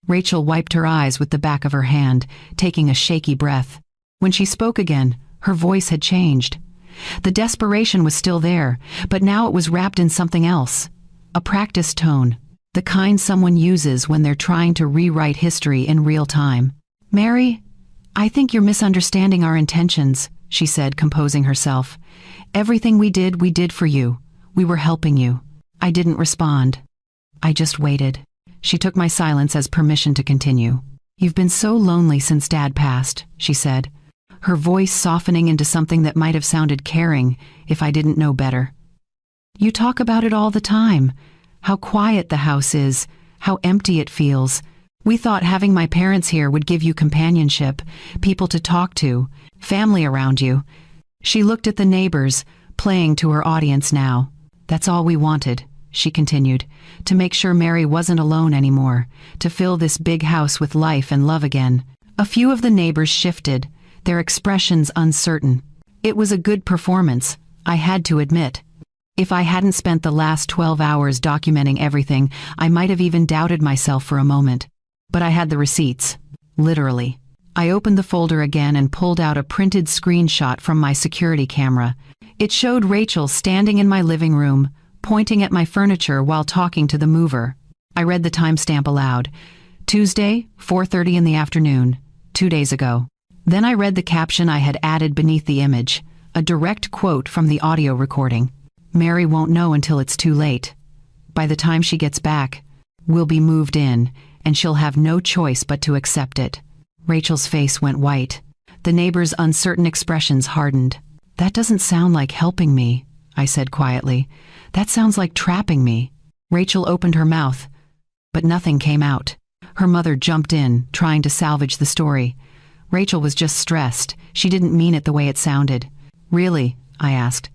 Rachel wiped her eyes with the back of her hand, taking a shaky breath. When she spoke again, her voice had changed. The desperation was still there, but now it was wrapped in something else. A practiced tone, the kind someone uses when they're trying to rewrite history in real time. Mary, I think you're misunderstanding our intentions, she said, composing herself. Everything we did for you. We were helping you. I didn't respond. I just waited. She took my silence as permission to continue. You've been so lonely since Dad passed, she said, her voice softening into something that might have sounded caring if I didn't know better. You talk about it all the time. How quiet the house is, how empty it feels. We thought having my parents here would give you companionship, people to talk to, family around you. She looked at the neighbors, playing to her audience now. That's all we wanted, she continued, to make sure Mary wasn't alone anymore, to fill this big house with life and love again. A few of the neighbors shifted, their expressions uncertain. It was a good performance, I had to admit. If I hadn't spent the last 12 hours documenting everything, I might have even doubted myself for a moment. But I had the receipts. Literally. I opened the folder again and pulled out a printed screenshot from my security camera. It showed Rachel standing in my living room, pointing at my furniture while talking to the mover. I read the timestamp aloud. Tuesday, 4:30 in the afternoon, 2 days ago. Then I read the caption I had added beneath the image, a direct quote from the audio recording. Mary won't know until it's too late. By the time she gets back, we'll be moved in, and she'll have no choice but to accept it. Rachel's face went white. The neighbors' uncertain expressions hardened. That doesn't sound like helping me, I said quietly. That sounds like trapping me. Rachel opened her mouth, but nothing came out. Her mother jumped in, trying to salvage the story. Rachel was just stressed. She didn't mean it the way it sounded. Really? I asked.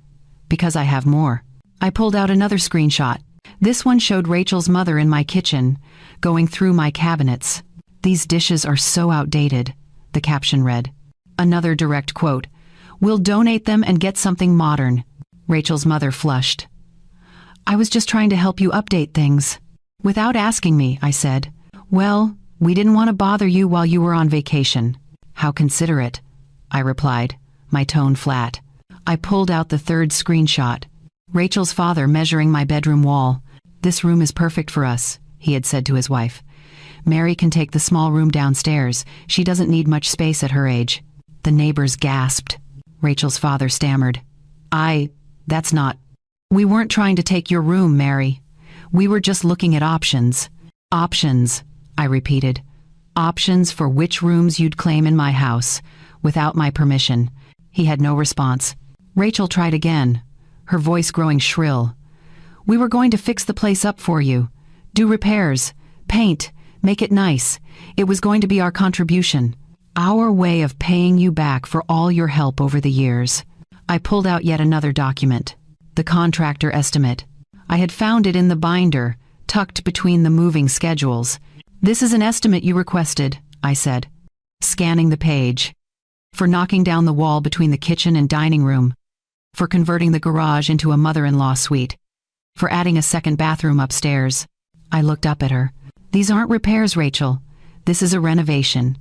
Because I have more. I pulled out another screenshot. This one showed Rachel's mother in my kitchen, going through my cabinets. "These dishes are so outdated," the caption read. Another direct quote. "We'll donate them and get something modern." Rachel's mother flushed. "I was just trying to help you update things." "Without asking me," I said. "Well, we didn't want to bother you while you were on vacation." "How considerate," I replied, my tone flat. I pulled out the third screenshot. Rachel's father measuring my bedroom wall. "This room is perfect for us," he had said to his wife. "Mary can take the small room downstairs. She doesn't need much space at her age." The neighbors gasped. Rachel's father stammered. That's not. "We weren't trying to take your room, Mary. We were just looking at options." "Options," I repeated. "Options for which rooms you'd claim in my house, without my permission." He had no response. Rachel tried again, her voice growing shrill. "We were going to fix the place up for you. Do repairs, paint, make it nice. It was going to be our contribution. Our way of paying you back for all your help over the years." I pulled out yet another document. The contractor estimate. I had found it in the binder, tucked between the moving schedules. "This is an estimate you requested," I said, scanning the page. "For knocking down the wall between the kitchen and dining room. For converting the garage into a mother-in-law suite. For adding a second bathroom upstairs." I looked up at her. "These aren't repairs, Rachel. This is a renovation.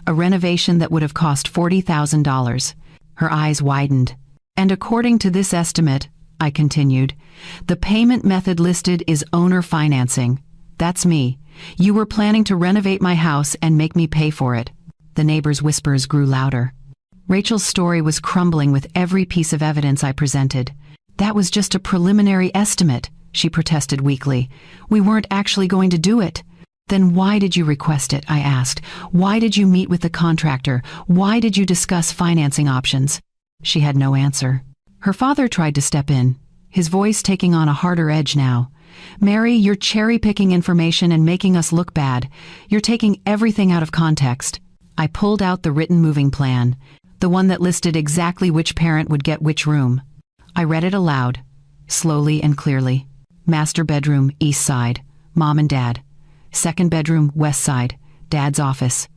A renovation that would have cost $40,000. Her eyes widened. "And according to this estimate," I continued, "the payment method listed is owner financing. That's me. You were planning to renovate my house and make me pay for it." The neighbors' whispers grew louder. Rachel's story was crumbling with every piece of evidence I presented. "That was just a preliminary estimate," she protested weakly. "We weren't actually going to do it." "Then why did you request it?" I asked. "Why did you meet with the contractor? Why did you discuss financing options?" She had no answer. Her father tried to step in, his voice taking on a harder edge now. "Mary, you're cherry-picking information and making us look bad. You're taking everything out of context." I pulled out the written moving plan, the one that listed exactly which parent would get which room. I read it aloud, slowly and clearly. Master bedroom, east side, mom and dad. Second bedroom, west side, dad's office.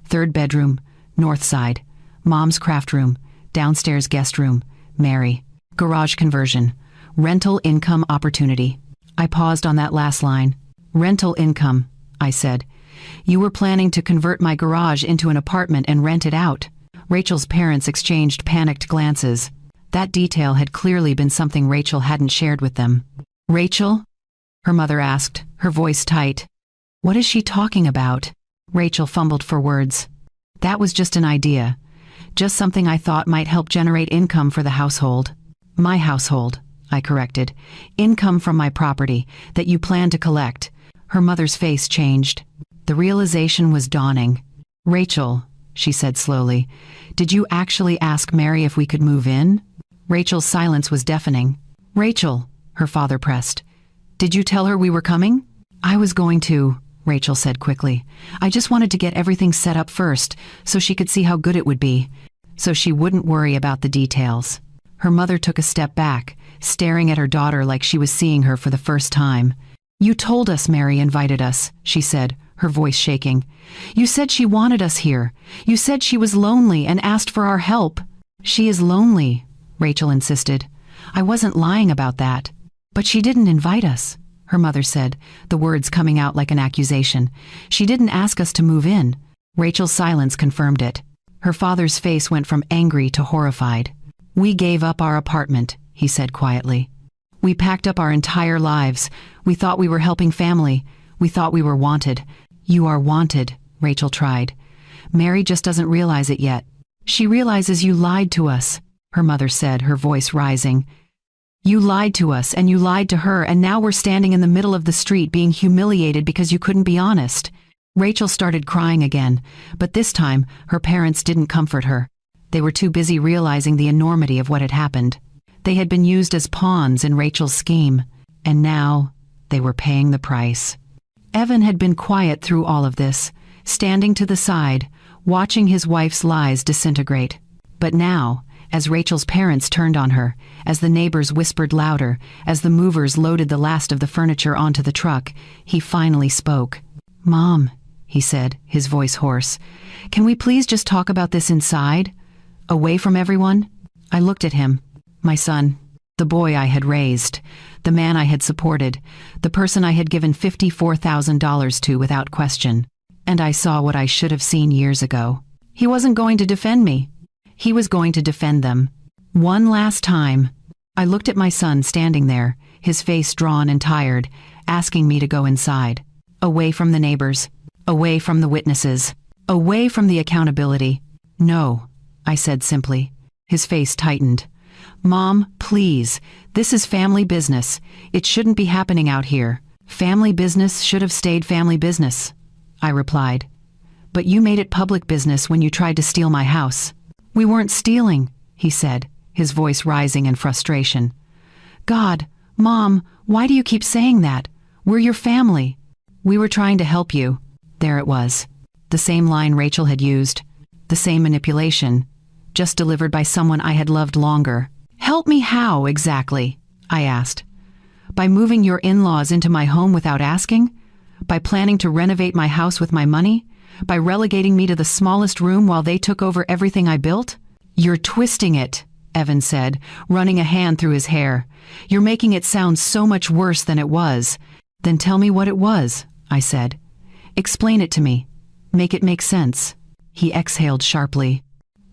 Third bedroom, north side, mom's craft room, downstairs guest room, Mary. Garage conversion, rental income opportunity. I paused on that last line. "Rental income," I said. "You were planning to convert my garage into an apartment and rent it out." Rachel's parents exchanged panicked glances. That detail had clearly been something Rachel hadn't shared with them. "Rachel?" her mother asked, her voice tight. "What is she talking about?" Rachel fumbled for words. "That was just an idea. Just something I thought might help generate income for the household." "My household," I corrected. "Income from my property, that you plan to collect." Her mother's face changed. The realization was dawning. "Rachel," she said slowly, "did you actually ask Mary if we could move in?" Rachel's silence was deafening. "Rachel," her father pressed, "did you tell her we were coming?" "I was going to," Rachel said quickly. "I just wanted to get everything set up first, so she could see how good it would be, so she wouldn't worry about the details." Her mother took a step back, staring at her daughter like she was seeing her for the first time. "You told us Mary invited us," she said, her voice shaking. "You said she wanted us here. You said she was lonely and asked for our help." "She is lonely," Rachel insisted. "I wasn't lying about that." "But she didn't invite us," her mother said, the words coming out like an accusation. "She didn't ask us to move in." Rachel's silence confirmed it. Her father's face went from angry to horrified. "We gave up our apartment," he said quietly. "We packed up our entire lives. We thought we were helping family. We thought we were wanted." "You are wanted," Rachel tried. "Mary just doesn't realize it yet." "She realizes you lied to us," her mother said, her voice rising. "You lied to us, and you lied to her, and now we're standing in the middle of the street being humiliated because you couldn't be honest." Rachel started crying again, but this time her parents didn't comfort her. They were too busy realizing the enormity of what had happened. They had been used as pawns in Rachel's scheme, and now they were paying the price. Evan had been quiet through all of this, standing to the side, watching his wife's lies disintegrate. But now, as Rachel's parents turned on her, as the neighbors whispered louder, as the movers loaded the last of the furniture onto the truck, he finally spoke. "Mom," he said, his voice hoarse, "can we please just talk about this inside? Away from everyone?" I looked at him. My son. The boy I had raised. The man I had supported. The person I had given $54,000 to without question. And I saw what I should have seen years ago. He wasn't going to defend me. He was going to defend them. One last time. I looked at my son standing there, his face drawn and tired, asking me to go inside. Away from the neighbors. Away from the witnesses. Away from the accountability. "No," I said simply. His face tightened. "Mom, please. This is family business. It shouldn't be happening out here. Family business should have stayed family business," I replied. "But you made it public business when you tried to steal my house." "We weren't stealing," he said, his voice rising in frustration. "God, Mom, why do you keep saying that? We're your family." "We were trying to help you." There it was. The same line Rachel had used. The same manipulation, just delivered by someone I had loved longer. "Help me how, exactly?" I asked. "By moving your in-laws into my home without asking? By planning to renovate my house with my money? By relegating me to the smallest room while they took over everything I built?" "You're twisting it," Evan said, running a hand through his hair. "You're making it sound so much worse than it was." "Then tell me what it was," I said. "Explain it to me. Make it make sense." He exhaled sharply.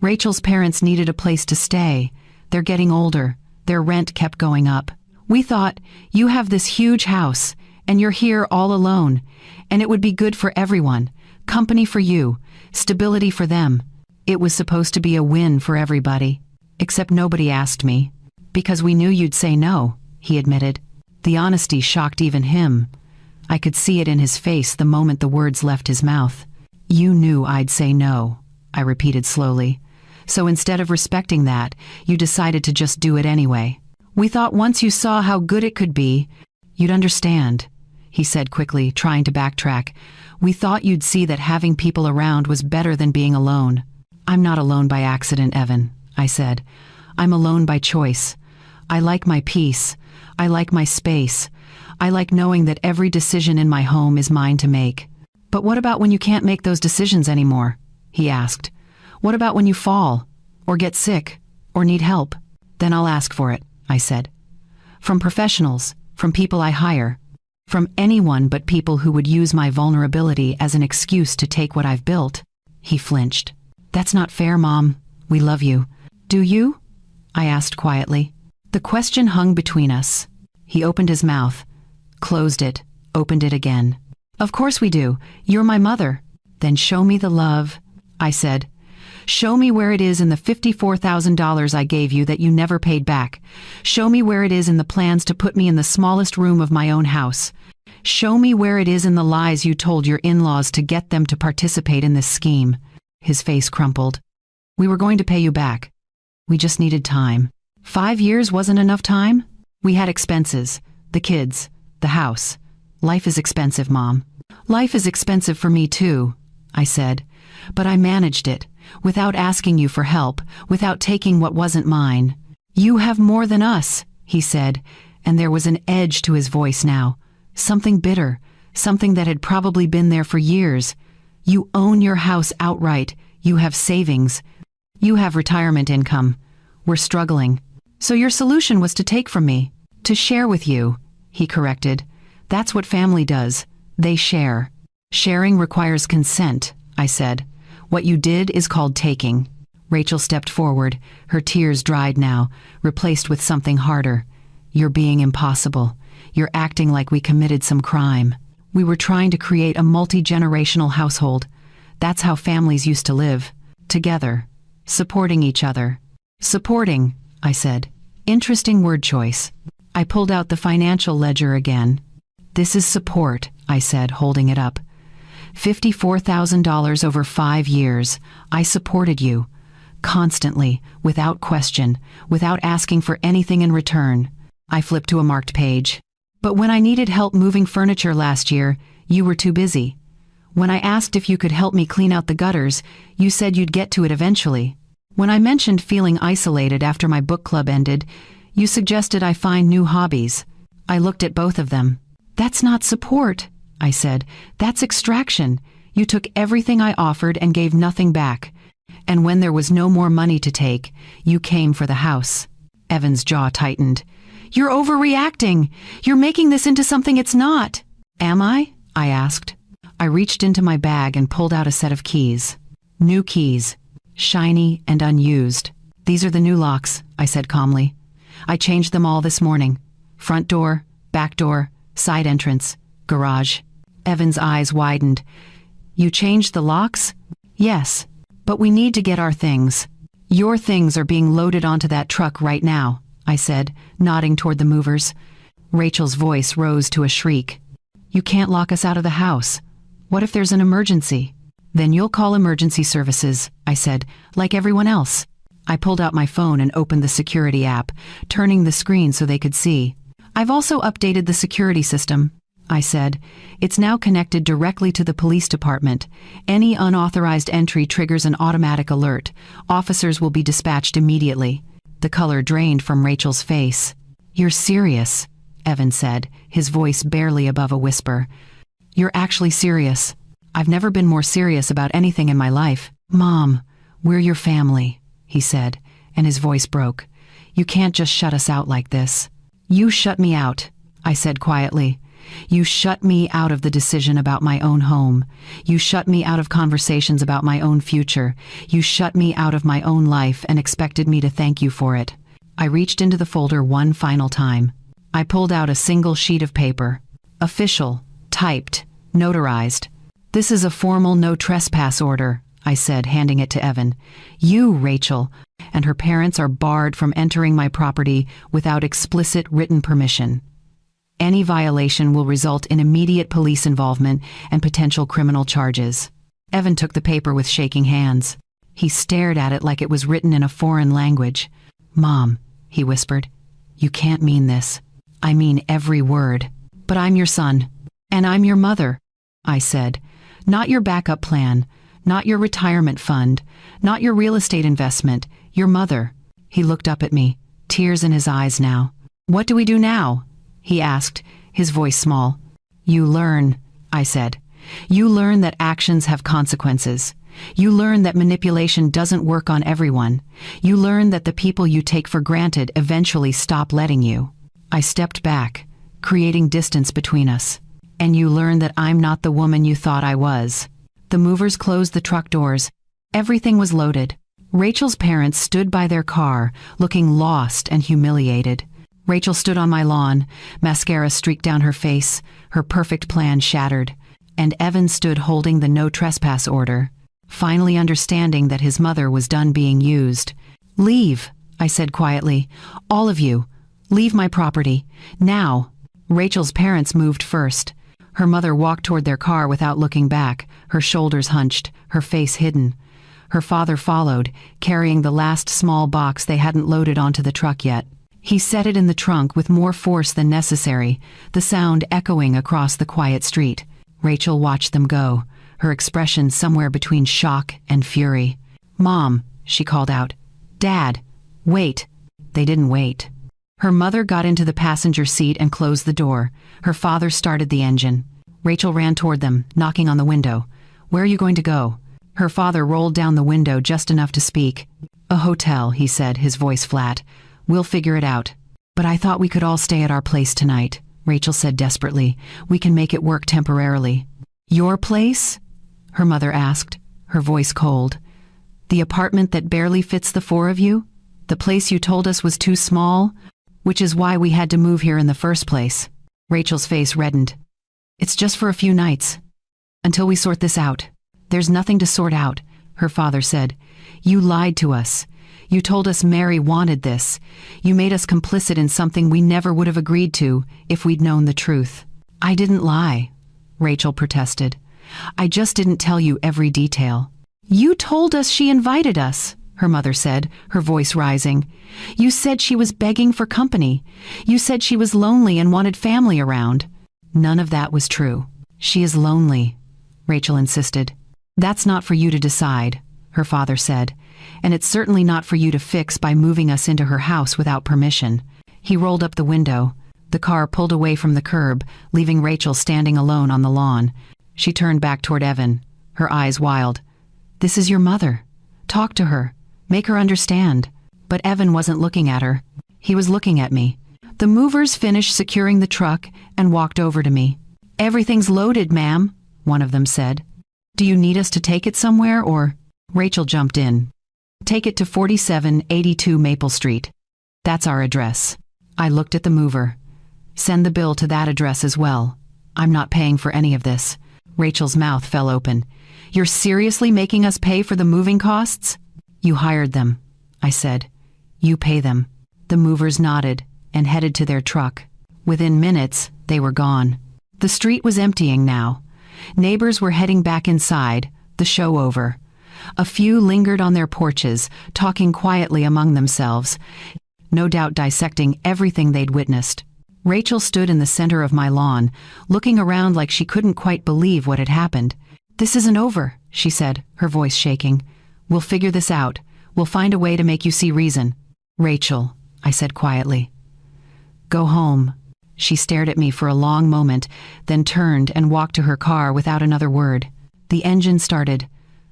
"Rachel's parents needed a place to stay. They're getting older. Their rent kept going up. We thought, you have this huge house, and you're here all alone, and it would be good for everyone. Company for you, stability for them. It was supposed to be a win for everybody. Except nobody asked me. Because we knew you'd say no," he admitted. The honesty shocked even him. I could see it in his face the moment the words left his mouth. "You knew I'd say no," I repeated slowly. "So instead of respecting that, you decided to just do it anyway. We thought once you saw how good it could be, you'd understand," he said quickly, trying to backtrack. "We thought you'd see that having people around was better than being alone." "I'm not alone by accident, Evan," I said. "I'm alone by choice. I like my peace. I like my space. I like knowing that every decision in my home is mine to make." "But what about when you can't make those decisions anymore?" he asked. "What about when you fall, or get sick, or need help?" "Then I'll ask for it," I said. "From professionals, from people I hire. From anyone but people who would use my vulnerability as an excuse to take what I've built." He flinched. "That's not fair, Mom. We love you." "Do you?" I asked quietly. The question hung between us. He opened his mouth, closed it, opened it again. "Of course we do. You're my mother." "Then show me the love," I said. "Show me where it is in the $54,000 I gave you that you never paid back. Show me where it is in the plans to put me in the smallest room of my own house. Show me where it is in the lies you told your in-laws to get them to participate in this scheme." His face crumpled. "We were going to pay you back. We just needed time." 5 years wasn't enough time? We had expenses. The kids. The house. "Life is expensive, Mom." "Life is expensive for me too," I said. "But I managed it, without asking you for help, without taking what wasn't mine." "You have more than us," he said, and there was an edge to his voice now. Something bitter, something that had probably been there for years. "You own your house outright. You have savings. You have retirement income. We're struggling. So your solution was to take from me, to share with you," he corrected. "That's what family does. They share." "Sharing requires consent," I said. "What you did is called taking." Rachel stepped forward, her tears dried now, replaced with something harder. "You're being impossible. You're acting like we committed some crime. We were trying to create a multi-generational household. That's how families used to live. Together. Supporting each other." "Supporting," I said. Interesting word choice. I pulled out the financial ledger again. "This is support," I said, holding it up. $54,000 over 5 years. I supported you. Constantly, without question, without asking for anything in return. I flipped to a marked page. "But when I needed help moving furniture last year, you were too busy. When I asked if you could help me clean out the gutters, you said you'd get to it eventually. When I mentioned feeling isolated after my book club ended, you suggested I find new hobbies. I looked at both of them. That's not support, I said. That's extraction. You took everything I offered and gave nothing back. And when there was no more money to take, you came for the house. Evan's jaw tightened. You're overreacting. You're making this into something it's not. Am I? I asked. I reached into my bag and pulled out a set of keys. New keys. Shiny and unused. These are the new locks, I said calmly. I changed them all this morning. Front door, back door, side entrance, garage. Evan's eyes widened. You changed the locks? Yes. But we need to get our things. Your things are being loaded onto that truck right now, I said, nodding toward the movers. Rachel's voice rose to a shriek. You can't lock us out of the house. What if there's an emergency? Then you'll call emergency services, I said, like everyone else. I pulled out my phone and opened the security app, turning the screen so they could see. I've also updated the security system, I said. It's now connected directly to the police department. Any unauthorized entry triggers an automatic alert. Officers will be dispatched immediately. The color drained from Rachel's face. You're serious, Evan said, his voice barely above a whisper. You're actually serious. I've never been more serious about anything in my life. Mom, we're your family, he said, and his voice broke. You can't just shut us out like this. You shut me out, I said quietly. You shut me out of the decision about my own home. You shut me out of conversations about my own future. You shut me out of my own life and expected me to thank you for it. I reached into the folder one final time. I pulled out a single sheet of paper. Official, typed, notarized. This is a formal no trespass order, I said, handing it to Evan. You, Rachel, and her parents are barred from entering my property without explicit written permission. Any violation will result in immediate police involvement and potential criminal charges. Evan took the paper with shaking hands. He stared at it like it was written in a foreign language. Mom, he whispered, you can't mean this. I mean every word. But I'm your son. And I'm your mother, I said. Not your backup plan. Not your retirement fund. Not your real estate investment. Your mother. He looked up at me, tears in his eyes now. What do we do now? He asked, his voice small. You learn, I said. You learn that actions have consequences. You learn that manipulation doesn't work on everyone. You learn that the people you take for granted eventually stop letting you. I stepped back, creating distance between us. And you learn that I'm not the woman you thought I was. The movers closed the truck doors. Everything was loaded. Rachel's parents stood by their car, looking lost and humiliated. Rachel stood on my lawn, mascara streaked down her face, her perfect plan shattered. And Evan stood holding the no trespass order, finally understanding that his mother was done being used. Leave, I said quietly. All of you. Leave my property. Now. Rachel's parents moved first. Her mother walked toward their car without looking back, her shoulders hunched, her face hidden. Her father followed, carrying the last small box they hadn't loaded onto the truck yet. He set it in the trunk with more force than necessary, the sound echoing across the quiet street. Rachel watched them go, her expression somewhere between shock and fury. Mom, she called out. Dad, wait. They didn't wait. Her mother got into the passenger seat and closed the door. Her father started the engine. Rachel ran toward them, knocking on the window. Where are you going to go? Her father rolled down the window just enough to speak. A hotel, he said, his voice flat. We'll figure it out. But I thought we could all stay at our place tonight, Rachel said desperately. We can make it work temporarily. Your place? Her mother asked, her voice cold. The apartment that barely fits the four of you? The place you told us was too small? Which is why we had to move here in the first place. Rachel's face reddened. It's just for a few nights. Until we sort this out. There's nothing to sort out, her father said. You lied to us. You told us Mary wanted this. You made us complicit in something we never would have agreed to if we'd known the truth. I didn't lie, Rachel protested. I just didn't tell you every detail. You told us she invited us, her mother said, her voice rising. You said she was begging for company. You said she was lonely and wanted family around. None of that was true. She is lonely, Rachel insisted. That's not for you to decide, her father said, and it's certainly not for you to fix by moving us into her house without permission. He rolled up the window. The car pulled away from the curb, leaving Rachel standing alone on the lawn. She turned back toward Evan, her eyes wild. This is your mother. Talk to her. Make her understand. But Evan wasn't looking at her. He was looking at me. The movers finished securing the truck and walked over to me. Everything's loaded, ma'am, one of them said. Do you need us to take it somewhere or? Rachel jumped in. Take it to 4782 Maple Street. That's our address. I looked at the mover. Send the bill to that address as well. I'm not paying for any of this. Rachel's mouth fell open. You're seriously making us pay for the moving costs? You hired them, I said. You pay them. The movers nodded and headed to their truck. Within minutes, they were gone. The street was emptying now. Neighbors were heading back inside, the show over. A few lingered on their porches, talking quietly among themselves, no doubt dissecting everything they'd witnessed. Rachel stood in the center of my lawn, looking around like she couldn't quite believe what had happened. This isn't over, she said, her voice shaking. We'll figure this out. We'll find a way to make you see reason. Rachel, I said quietly. Go home. She stared at me for a long moment, then turned and walked to her car without another word. The engine started.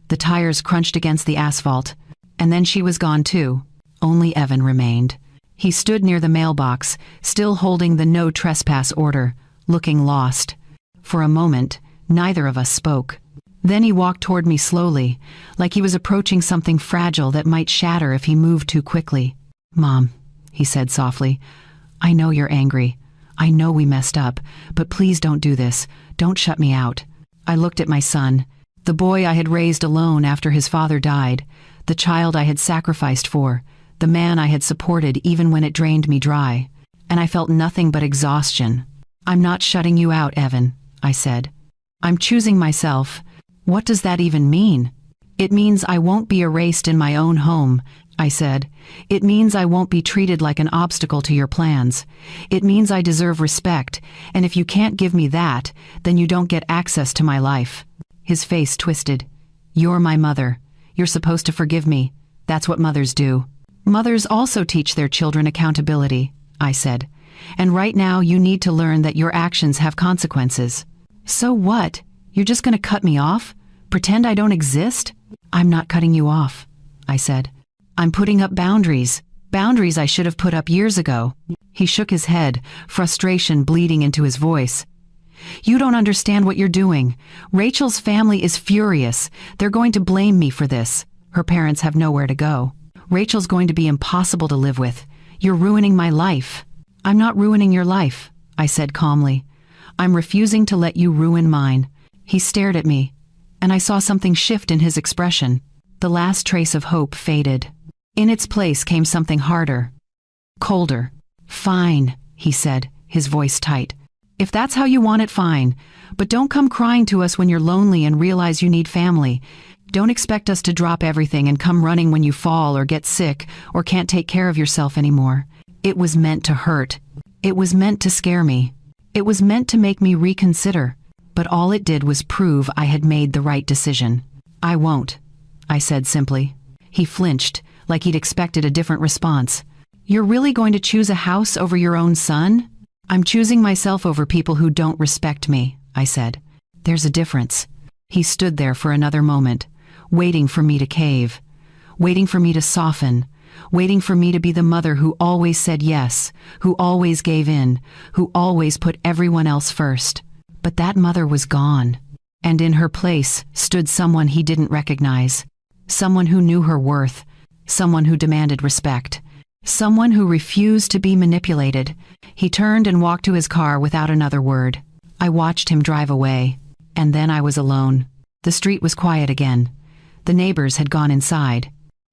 The tires crunched against the asphalt. And then she was gone too. Only Evan remained. He stood near the mailbox, still holding the no trespass order, looking lost. For a moment, neither of us spoke. Then he walked toward me slowly, like he was approaching something fragile that might shatter if he moved too quickly. Mom, he said softly, I know you're angry. I know we messed up, but please don't do this. Don't shut me out. I looked at my son, the boy I had raised alone after his father died, the child I had sacrificed for, the man I had supported even when it drained me dry. And I felt nothing but exhaustion. I'm not shutting you out, Evan, I said. I'm choosing myself. What does that even mean? It means I won't be erased in my own home, I said. It means I won't be treated like an obstacle to your plans. It means I deserve respect, and if you can't give me that, then you don't get access to my life. His face twisted. You're my mother. You're supposed to forgive me. That's what mothers do. Mothers also teach their children accountability, I said. And right now you need to learn that your actions have consequences. So what? You're just going to cut me off? Pretend I don't exist? I'm not cutting you off, I said. I'm putting up boundaries. Boundaries I should have put up years ago. He shook his head, frustration bleeding into his voice. You don't understand what you're doing. Rachel's family is furious. They're going to blame me for this. Her parents have nowhere to go. Rachel's going to be impossible to live with. You're ruining my life. I'm not ruining your life, I said calmly. I'm refusing to let you ruin mine. He stared at me, and I saw something shift in his expression. The last trace of hope faded. In its place came something harder, colder. Fine, he said, his voice tight. If that's how you want it, fine. But don't come crying to us when you're lonely and realize you need family. Don't expect us to drop everything and come running when you fall or get sick or can't take care of yourself anymore. It was meant to hurt. It was meant to scare me. It was meant to make me reconsider. But all it did was prove I had made the right decision. I won't, I said simply. He flinched, like he'd expected a different response. You're really going to choose a house over your own son? I'm choosing myself over people who don't respect me, I said. There's a difference. He stood there for another moment, waiting for me to cave, waiting for me to soften, waiting for me to be the mother who always said yes, who always gave in, who always put everyone else first. But that mother was gone, and in her place stood someone he didn't recognize, someone who knew her worth, someone who demanded respect, someone who refused to be manipulated. He turned and walked to his car without another word. I watched him drive away, and then I was alone. The street was quiet again. The neighbors had gone inside.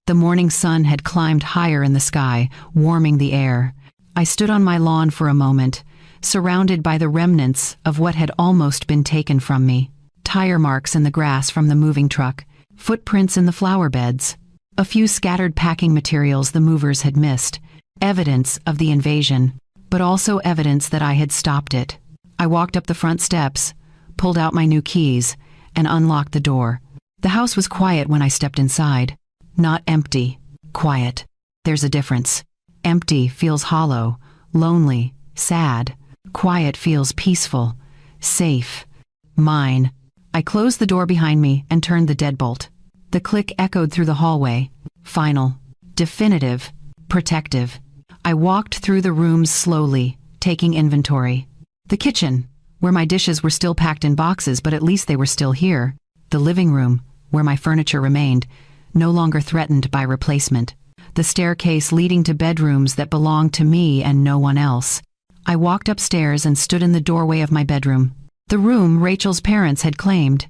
The morning sun had climbed higher in the sky, warming the air. I stood on my lawn for a moment, surrounded by the remnants of what had almost been taken from me. Tire marks in the grass from the moving truck, footprints in the flower beds, a few scattered packing materials the movers had missed, evidence of the invasion, but also evidence that I had stopped it. I walked up the front steps, pulled out my new keys, and unlocked the door. The house was quiet when I stepped inside. Not empty. Quiet. There's a difference. Empty feels hollow, lonely, sad. Quiet feels peaceful, safe. Mine. I closed the door behind me and turned the deadbolt. The click echoed through the hallway. Final. Definitive. Protective. I walked through the rooms slowly, taking inventory. The kitchen, where my dishes were still packed in boxes, but at least they were still here. The living room, where my furniture remained, no longer threatened by replacement. The staircase leading to bedrooms that belonged to me and no one else. I walked upstairs and stood in the doorway of my bedroom. The room Rachel's parents had claimed.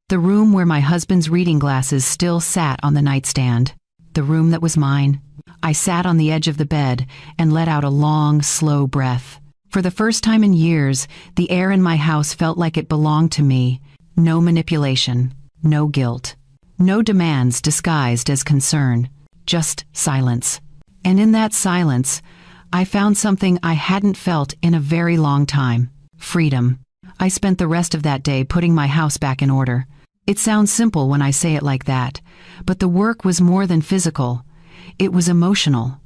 The room where my husband's reading glasses still sat on the nightstand. The room that was mine. I sat on the edge of the bed and let out a long, slow breath. For the first time in years, the air in my house felt like it belonged to me. No manipulation, no guilt, no demands disguised as concern, just silence. And in that silence, I found something I hadn't felt in a very long time: freedom. I spent the rest of that day putting my house back in order. It sounds simple when I say it like that, but the work was more than physical. It was emotional.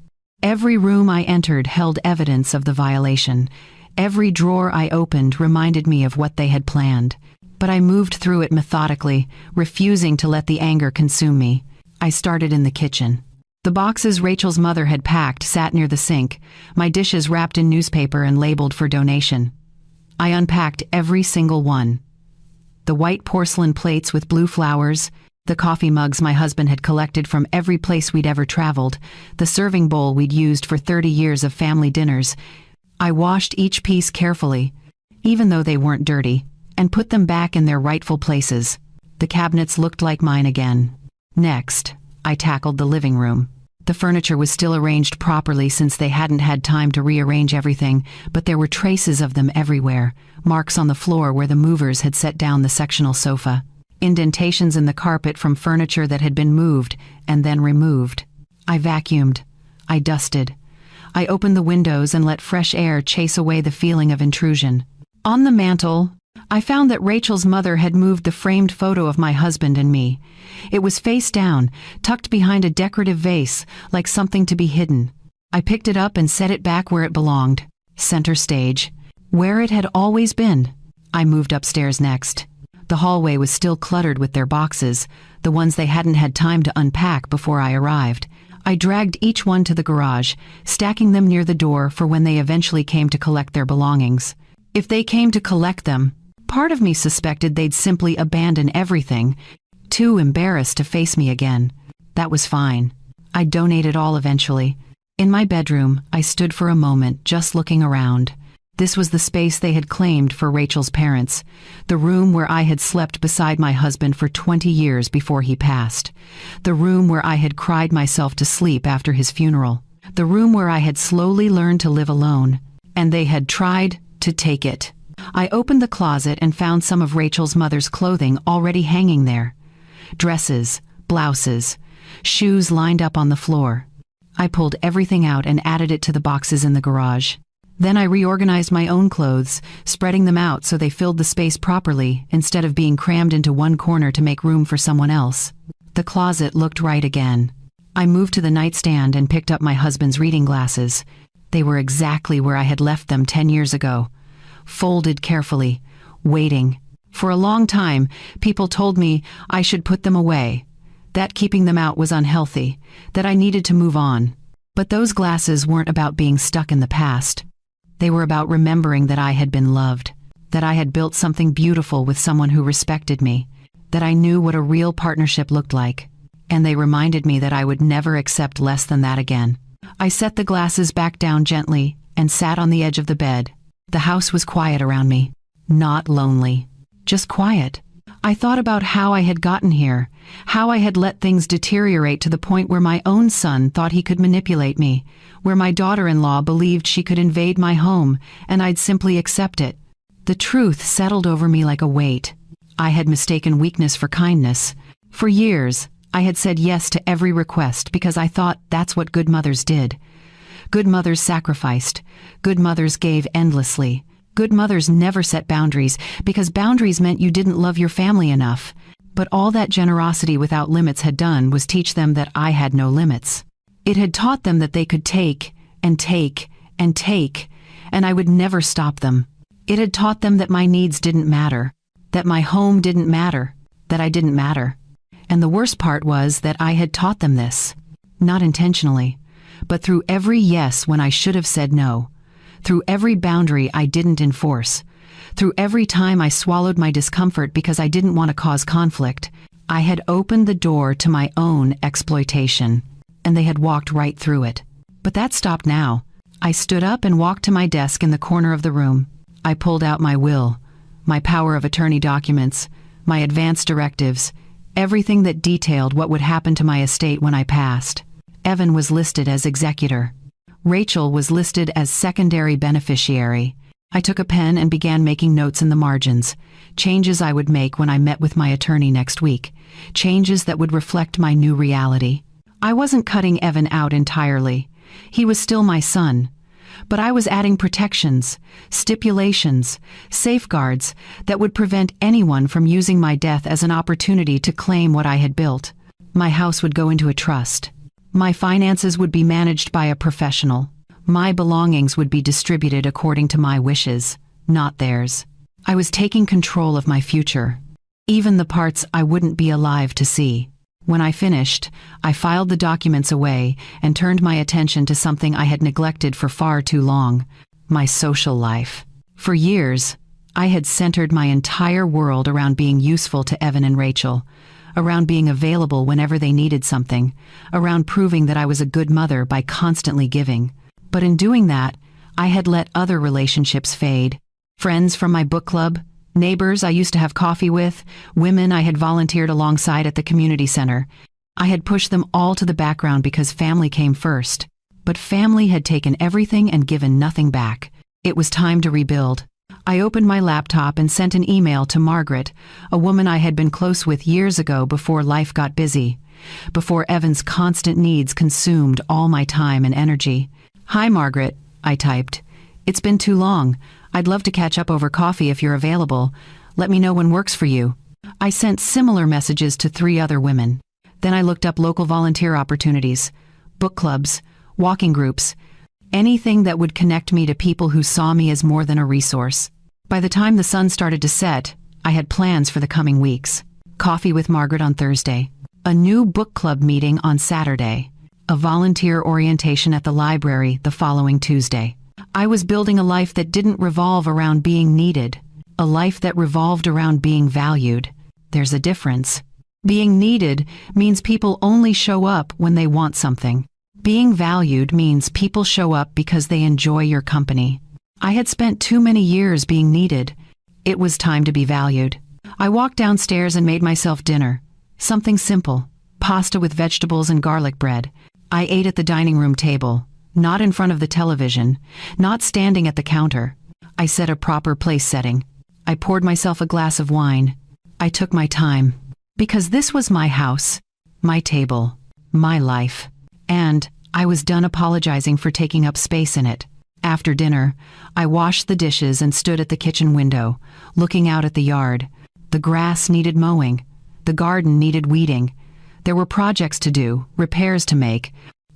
Every room I entered held evidence of the violation. Every drawer I opened reminded me of what they had planned. But I moved through it methodically, refusing to let the anger consume me. I started in the kitchen. The boxes Rachel's mother had packed sat near the sink, my dishes wrapped in newspaper and labeled for donation. I unpacked every single one. The white porcelain plates with blue flowers, the coffee mugs my husband had collected from every place we'd ever traveled, the serving bowl we'd used for 30 years of family dinners. I washed each piece carefully, even though they weren't dirty, and put them back in their rightful places. The cabinets looked like mine again. Next, I tackled the living room. The furniture was still arranged properly since they hadn't had time to rearrange everything, but there were traces of them everywhere, marks on the floor where the movers had set down the sectional sofa, indentations in the carpet from furniture that had been moved and then removed. I vacuumed. I dusted. I opened the windows and let fresh air chase away the feeling of intrusion. On the mantel, I found that Rachel's mother had moved the framed photo of my husband and me. It was face down, tucked behind a decorative vase, like something to be hidden. I picked it up and set it back where it belonged, center stage, where it had always been. I moved upstairs next. The hallway was still cluttered with their boxes, the ones they hadn't had time to unpack before I arrived. I dragged each one to the garage, stacking them near the door for when they eventually came to collect their belongings. If they came to collect them, part of me suspected they'd simply abandon everything, too embarrassed to face me again. That was fine. I'd donate it all eventually. In my bedroom, I stood for a moment, just looking around. This was the space they had claimed for Rachel's parents, the room where I had slept beside my husband for 20 years before he passed, the room where I had cried myself to sleep after his funeral, the room where I had slowly learned to live alone, and they had tried to take it. I opened the closet and found some of Rachel's mother's clothing already hanging there. Dresses, blouses, shoes lined up on the floor. I pulled everything out and added it to the boxes in the garage. Then I reorganized my own clothes, spreading them out so they filled the space properly instead of being crammed into one corner to make room for someone else. The closet looked right again. I moved to the nightstand and picked up my husband's reading glasses. They were exactly where I had left them 10 years ago, folded carefully, waiting. For a long time, people told me I should put them away, that keeping them out was unhealthy, that I needed to move on. But those glasses weren't about being stuck in the past. They were about remembering that I had been loved, that I had built something beautiful with someone who respected me, that I knew what a real partnership looked like, and they reminded me that I would never accept less than that again. I set the glasses back down gently and sat on the edge of the bed. The house was quiet around me, not lonely, just quiet. I thought about how I had gotten here, how I had let things deteriorate to the point where my own son thought he could manipulate me, where my daughter-in-law believed she could invade my home, and I'd simply accept it. The truth settled over me like a weight. I had mistaken weakness for kindness. For years, I had said yes to every request because I thought that's what good mothers did. Good mothers sacrificed. Good mothers gave endlessly. Good mothers never set boundaries because boundaries meant you didn't love your family enough. But all that generosity without limits had done was teach them that I had no limits. It had taught them that they could take and take and take, and I would never stop them. It had taught them that my needs didn't matter, that my home didn't matter, that I didn't matter. And the worst part was that I had taught them this, not intentionally, but through every yes when I should have said no, through every boundary I didn't enforce, through every time I swallowed my discomfort because I didn't want to cause conflict. I had opened the door to my own exploitation, and they had walked right through it. But that stopped now. I stood up and walked to my desk in the corner of the room. I pulled out my will, my power of attorney documents, my advance directives, everything that detailed what would happen to my estate when I passed. Evan was listed as executor. Rachel was listed as secondary beneficiary. I took a pen and began making notes in the margins, changes I would make when I met with my attorney next week, changes that would reflect my new reality. I wasn't cutting Evan out entirely. He was still my son. But I was adding protections, stipulations, safeguards that would prevent anyone from using my death as an opportunity to claim what I had built. My house would go into a trust. My finances would be managed by a professional. My belongings would be distributed according to my wishes, not theirs. I was taking control of my future, even the parts I wouldn't be alive to see. When I finished, I filed the documents away and turned my attention to something I had neglected for far too long: my social life. For years, I had centered my entire world around being useful to Evan and Rachel, around being available whenever they needed something, around proving that I was a good mother by constantly giving. But in doing that, I had let other relationships fade. Friends from my book club, neighbors I used to have coffee with, women I had volunteered alongside at the community center. I had pushed them all to the background because family came first. But family had taken everything and given nothing back. It was time to rebuild. I opened my laptop and sent an email to Margaret, a woman I had been close with years ago before life got busy, before Evan's constant needs consumed all my time and energy. "Hi, Margaret," I typed. "It's been too long. I'd love to catch up over coffee if you're available. Let me know when works for you." I sent similar messages to 3 other women. Then I looked up local volunteer opportunities, book clubs, walking groups, anything that would connect me to people who saw me as more than a resource. By the time the sun started to set, I had plans for the coming weeks. Coffee with Margaret on Thursday, a new book club meeting on Saturday, a volunteer orientation at the library the following Tuesday. I was building a life that didn't revolve around being needed, a life that revolved around being valued. There's a difference. Being needed means people only show up when they want something. Being valued means people show up because they enjoy your company. I had spent too many years being needed. It was time to be valued. I walked downstairs and made myself dinner. Something simple, pasta with vegetables and garlic bread. I ate at the dining room table, not in front of the television, not standing at the counter. I set a proper place setting. I poured myself a glass of wine. I took my time, because this was my house, my table, my life, and I was done apologizing for taking up space in it. After dinner, I washed the dishes and stood at the kitchen window, looking out at the yard. The grass needed mowing. The garden needed weeding. There were projects to do, repairs to make,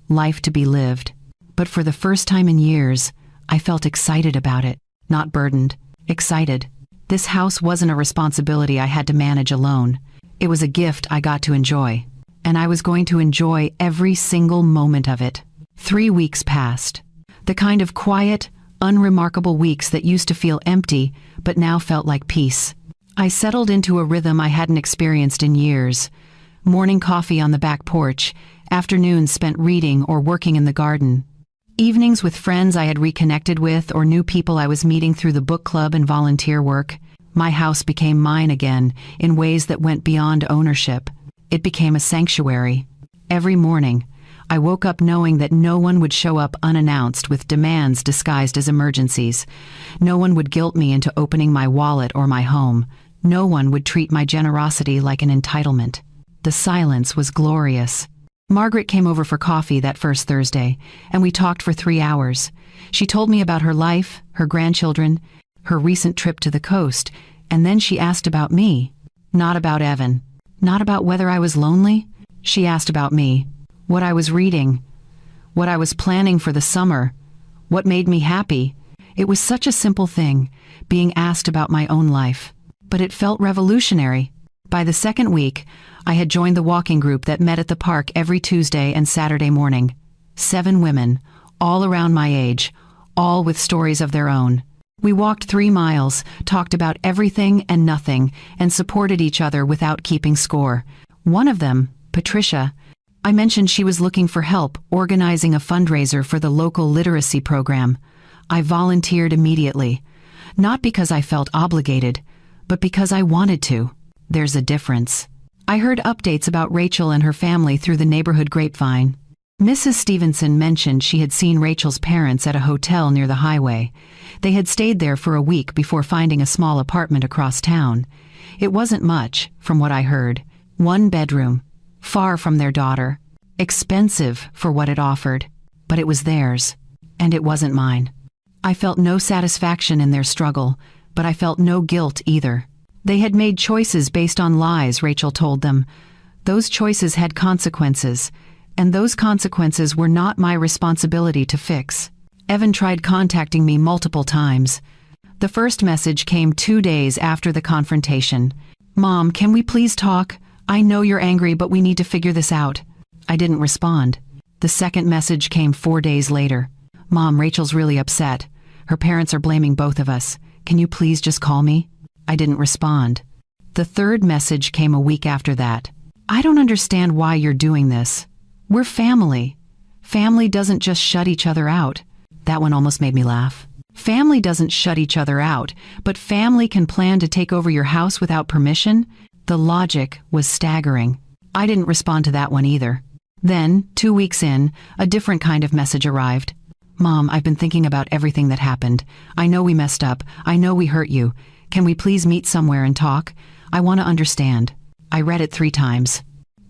life to be lived. But for the first time in years, I felt excited about it, not burdened, excited. This house wasn't a responsibility I had to manage alone. It was a gift I got to enjoy, and I was going to enjoy every single moment of it. 3 weeks passed. The kind of quiet, unremarkable weeks that used to feel empty, but now felt like peace. I settled into a rhythm I hadn't experienced in years. Morning coffee on the back porch, afternoons spent reading or working in the garden. Evenings with friends I had reconnected with or new people I was meeting through the book club and volunteer work. My house became mine again in ways that went beyond ownership. It became a sanctuary. Every morning, I woke up knowing that no one would show up unannounced with demands disguised as emergencies. No one would guilt me into opening my wallet or my home. No one would treat my generosity like an entitlement. The silence was glorious. Margaret came over for coffee that first Thursday, and we talked for 3 hours. She told me about her life, her grandchildren, her recent trip to the coast, and then she asked about me. Not about Evan. Not about whether I was lonely. She asked about me. What I was reading. What I was planning for the summer. What made me happy. It was such a simple thing, being asked about my own life. But it felt revolutionary. By the second week, I had joined the walking group that met at the park every Tuesday and Saturday morning. 7 women, all around my age, all with stories of their own. We walked 3 miles, talked about everything and nothing, and supported each other without keeping score. One of them, Patricia, I mentioned she was looking for help organizing a fundraiser for the local literacy program. I volunteered immediately. Not because I felt obligated, but because I wanted to. There's a difference. I heard updates about Rachel and her family through the neighborhood grapevine. Mrs. Stevenson mentioned she had seen Rachel's parents at a hotel near the highway. They had stayed there for a week before finding a small apartment across town. It wasn't much, from what I heard. 1 bedroom, far from their daughter. Expensive for what it offered, but it was theirs, and it wasn't mine. I felt no satisfaction in their struggle, but I felt no guilt either. They had made choices based on lies, Rachel told them. Those choices had consequences, and those consequences were not my responsibility to fix. Evan tried contacting me multiple times. The first message came 2 days after the confrontation. "Mom, can we please talk? I know you're angry, but we need to figure this out." I didn't respond. The second message came 4 days later. "Mom, Rachel's really upset. Her parents are blaming both of us. Can you please just call me?" I didn't respond. The third message came a week after that. "I don't understand why you're doing this. We're family. Family doesn't just shut each other out." That one almost made me laugh. Family doesn't shut each other out, but family can plan to take over your house without permission? The logic was staggering. I didn't respond to that one either. Then, 2 weeks in, a different kind of message arrived. "Mom, I've been thinking about everything that happened. I know we messed up. I know we hurt you. Can we please meet somewhere and talk? I want to understand." I read it 3 times.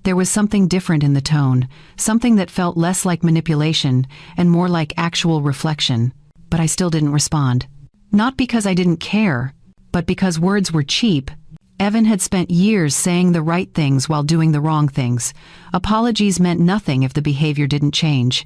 There was something different in the tone, something that felt less like manipulation and more like actual reflection. But I still didn't respond. Not because I didn't care, but because words were cheap. Evan had spent years saying the right things while doing the wrong things. Apologies meant nothing if the behavior didn't change.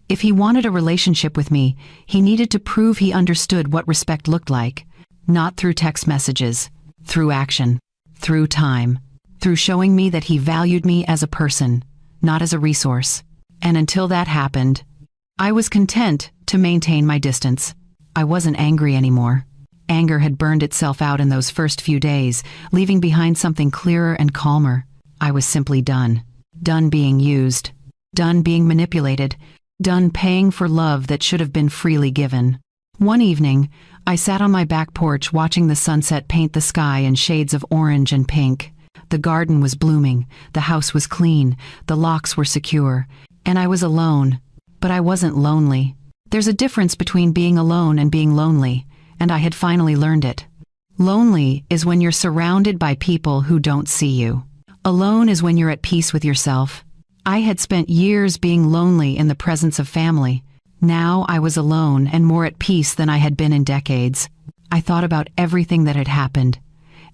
If he wanted a relationship with me, he needed to prove he understood what respect looked like. Not through text messages, through action, through time, through showing me that he valued me as a person, not as a resource. And until that happened, I was content to maintain my distance. I wasn't angry anymore. Anger had burned itself out in those first few days, leaving behind something clearer and calmer. I was simply done. Done being used. Done being manipulated. Done paying for love that should have been freely given. One evening, I sat on my back porch watching the sunset paint the sky in shades of orange and pink. The garden was blooming, the house was clean, the locks were secure, and I was alone. But I wasn't lonely. There's a difference between being alone and being lonely, and I had finally learned it. Lonely is when you're surrounded by people who don't see you. Alone is when you're at peace with yourself. I had spent years being lonely in the presence of family. Now I was alone and more at peace than I had been in decades. I thought about everything that had happened,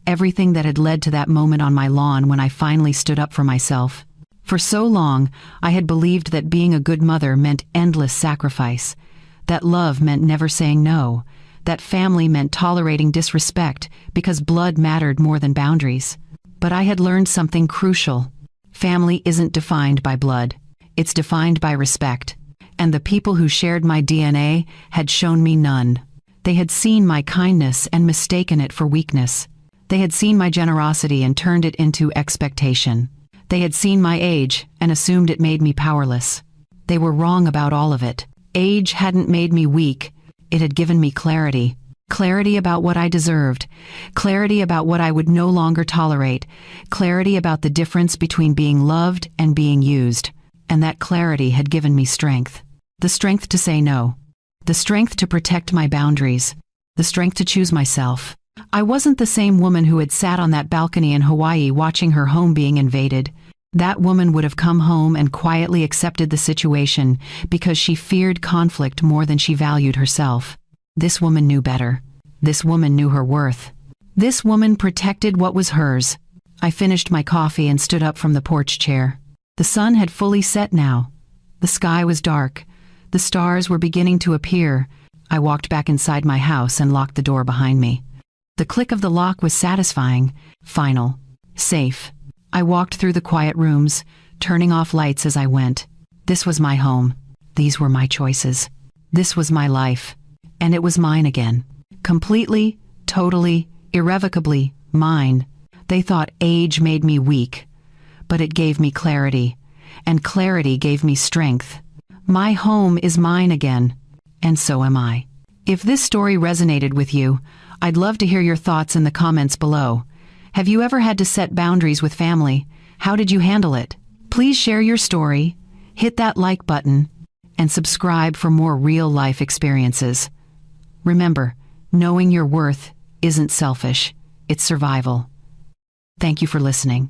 everything that had led to that moment on my lawn when I finally stood up for myself. For so long, I had believed that being a good mother meant endless sacrifice, that love meant never saying no, that family meant tolerating disrespect because blood mattered more than boundaries. But I had learned something crucial. Family isn't defined by blood. It's defined by respect. And the people who shared my DNA had shown me none. They had seen my kindness and mistaken it for weakness. They had seen my generosity and turned it into expectation. They had seen my age and assumed it made me powerless. They were wrong about all of it. Age hadn't made me weak. It had given me clarity. Clarity about what I deserved. Clarity about what I would no longer tolerate. Clarity about the difference between being loved and being used. And that clarity had given me strength. The strength to say no. The strength to protect my boundaries. The strength to choose myself. I wasn't the same woman who had sat on that balcony in Hawaii watching her home being invaded. That woman would have come home and quietly accepted the situation because she feared conflict more than she valued herself. This woman knew better. This woman knew her worth. This woman protected what was hers. I finished my coffee and stood up from the porch chair. The sun had fully set now. The sky was dark. The stars were beginning to appear. I walked back inside my house and locked the door behind me. The click of the lock was satisfying, final, safe. I walked through the quiet rooms, turning off lights as I went. This was my home. These were my choices. This was my life. And it was mine again. Completely, totally, irrevocably mine. They thought age made me weak, but it gave me clarity, and clarity gave me strength. My home is mine again, and so am I. If this story resonated with you, I'd love to hear your thoughts in the comments below. Have you ever had to set boundaries with family? How did you handle it? Please share your story, hit that like button, and subscribe for more real-life experiences. Remember, knowing your worth isn't selfish, it's survival. Thank you for listening.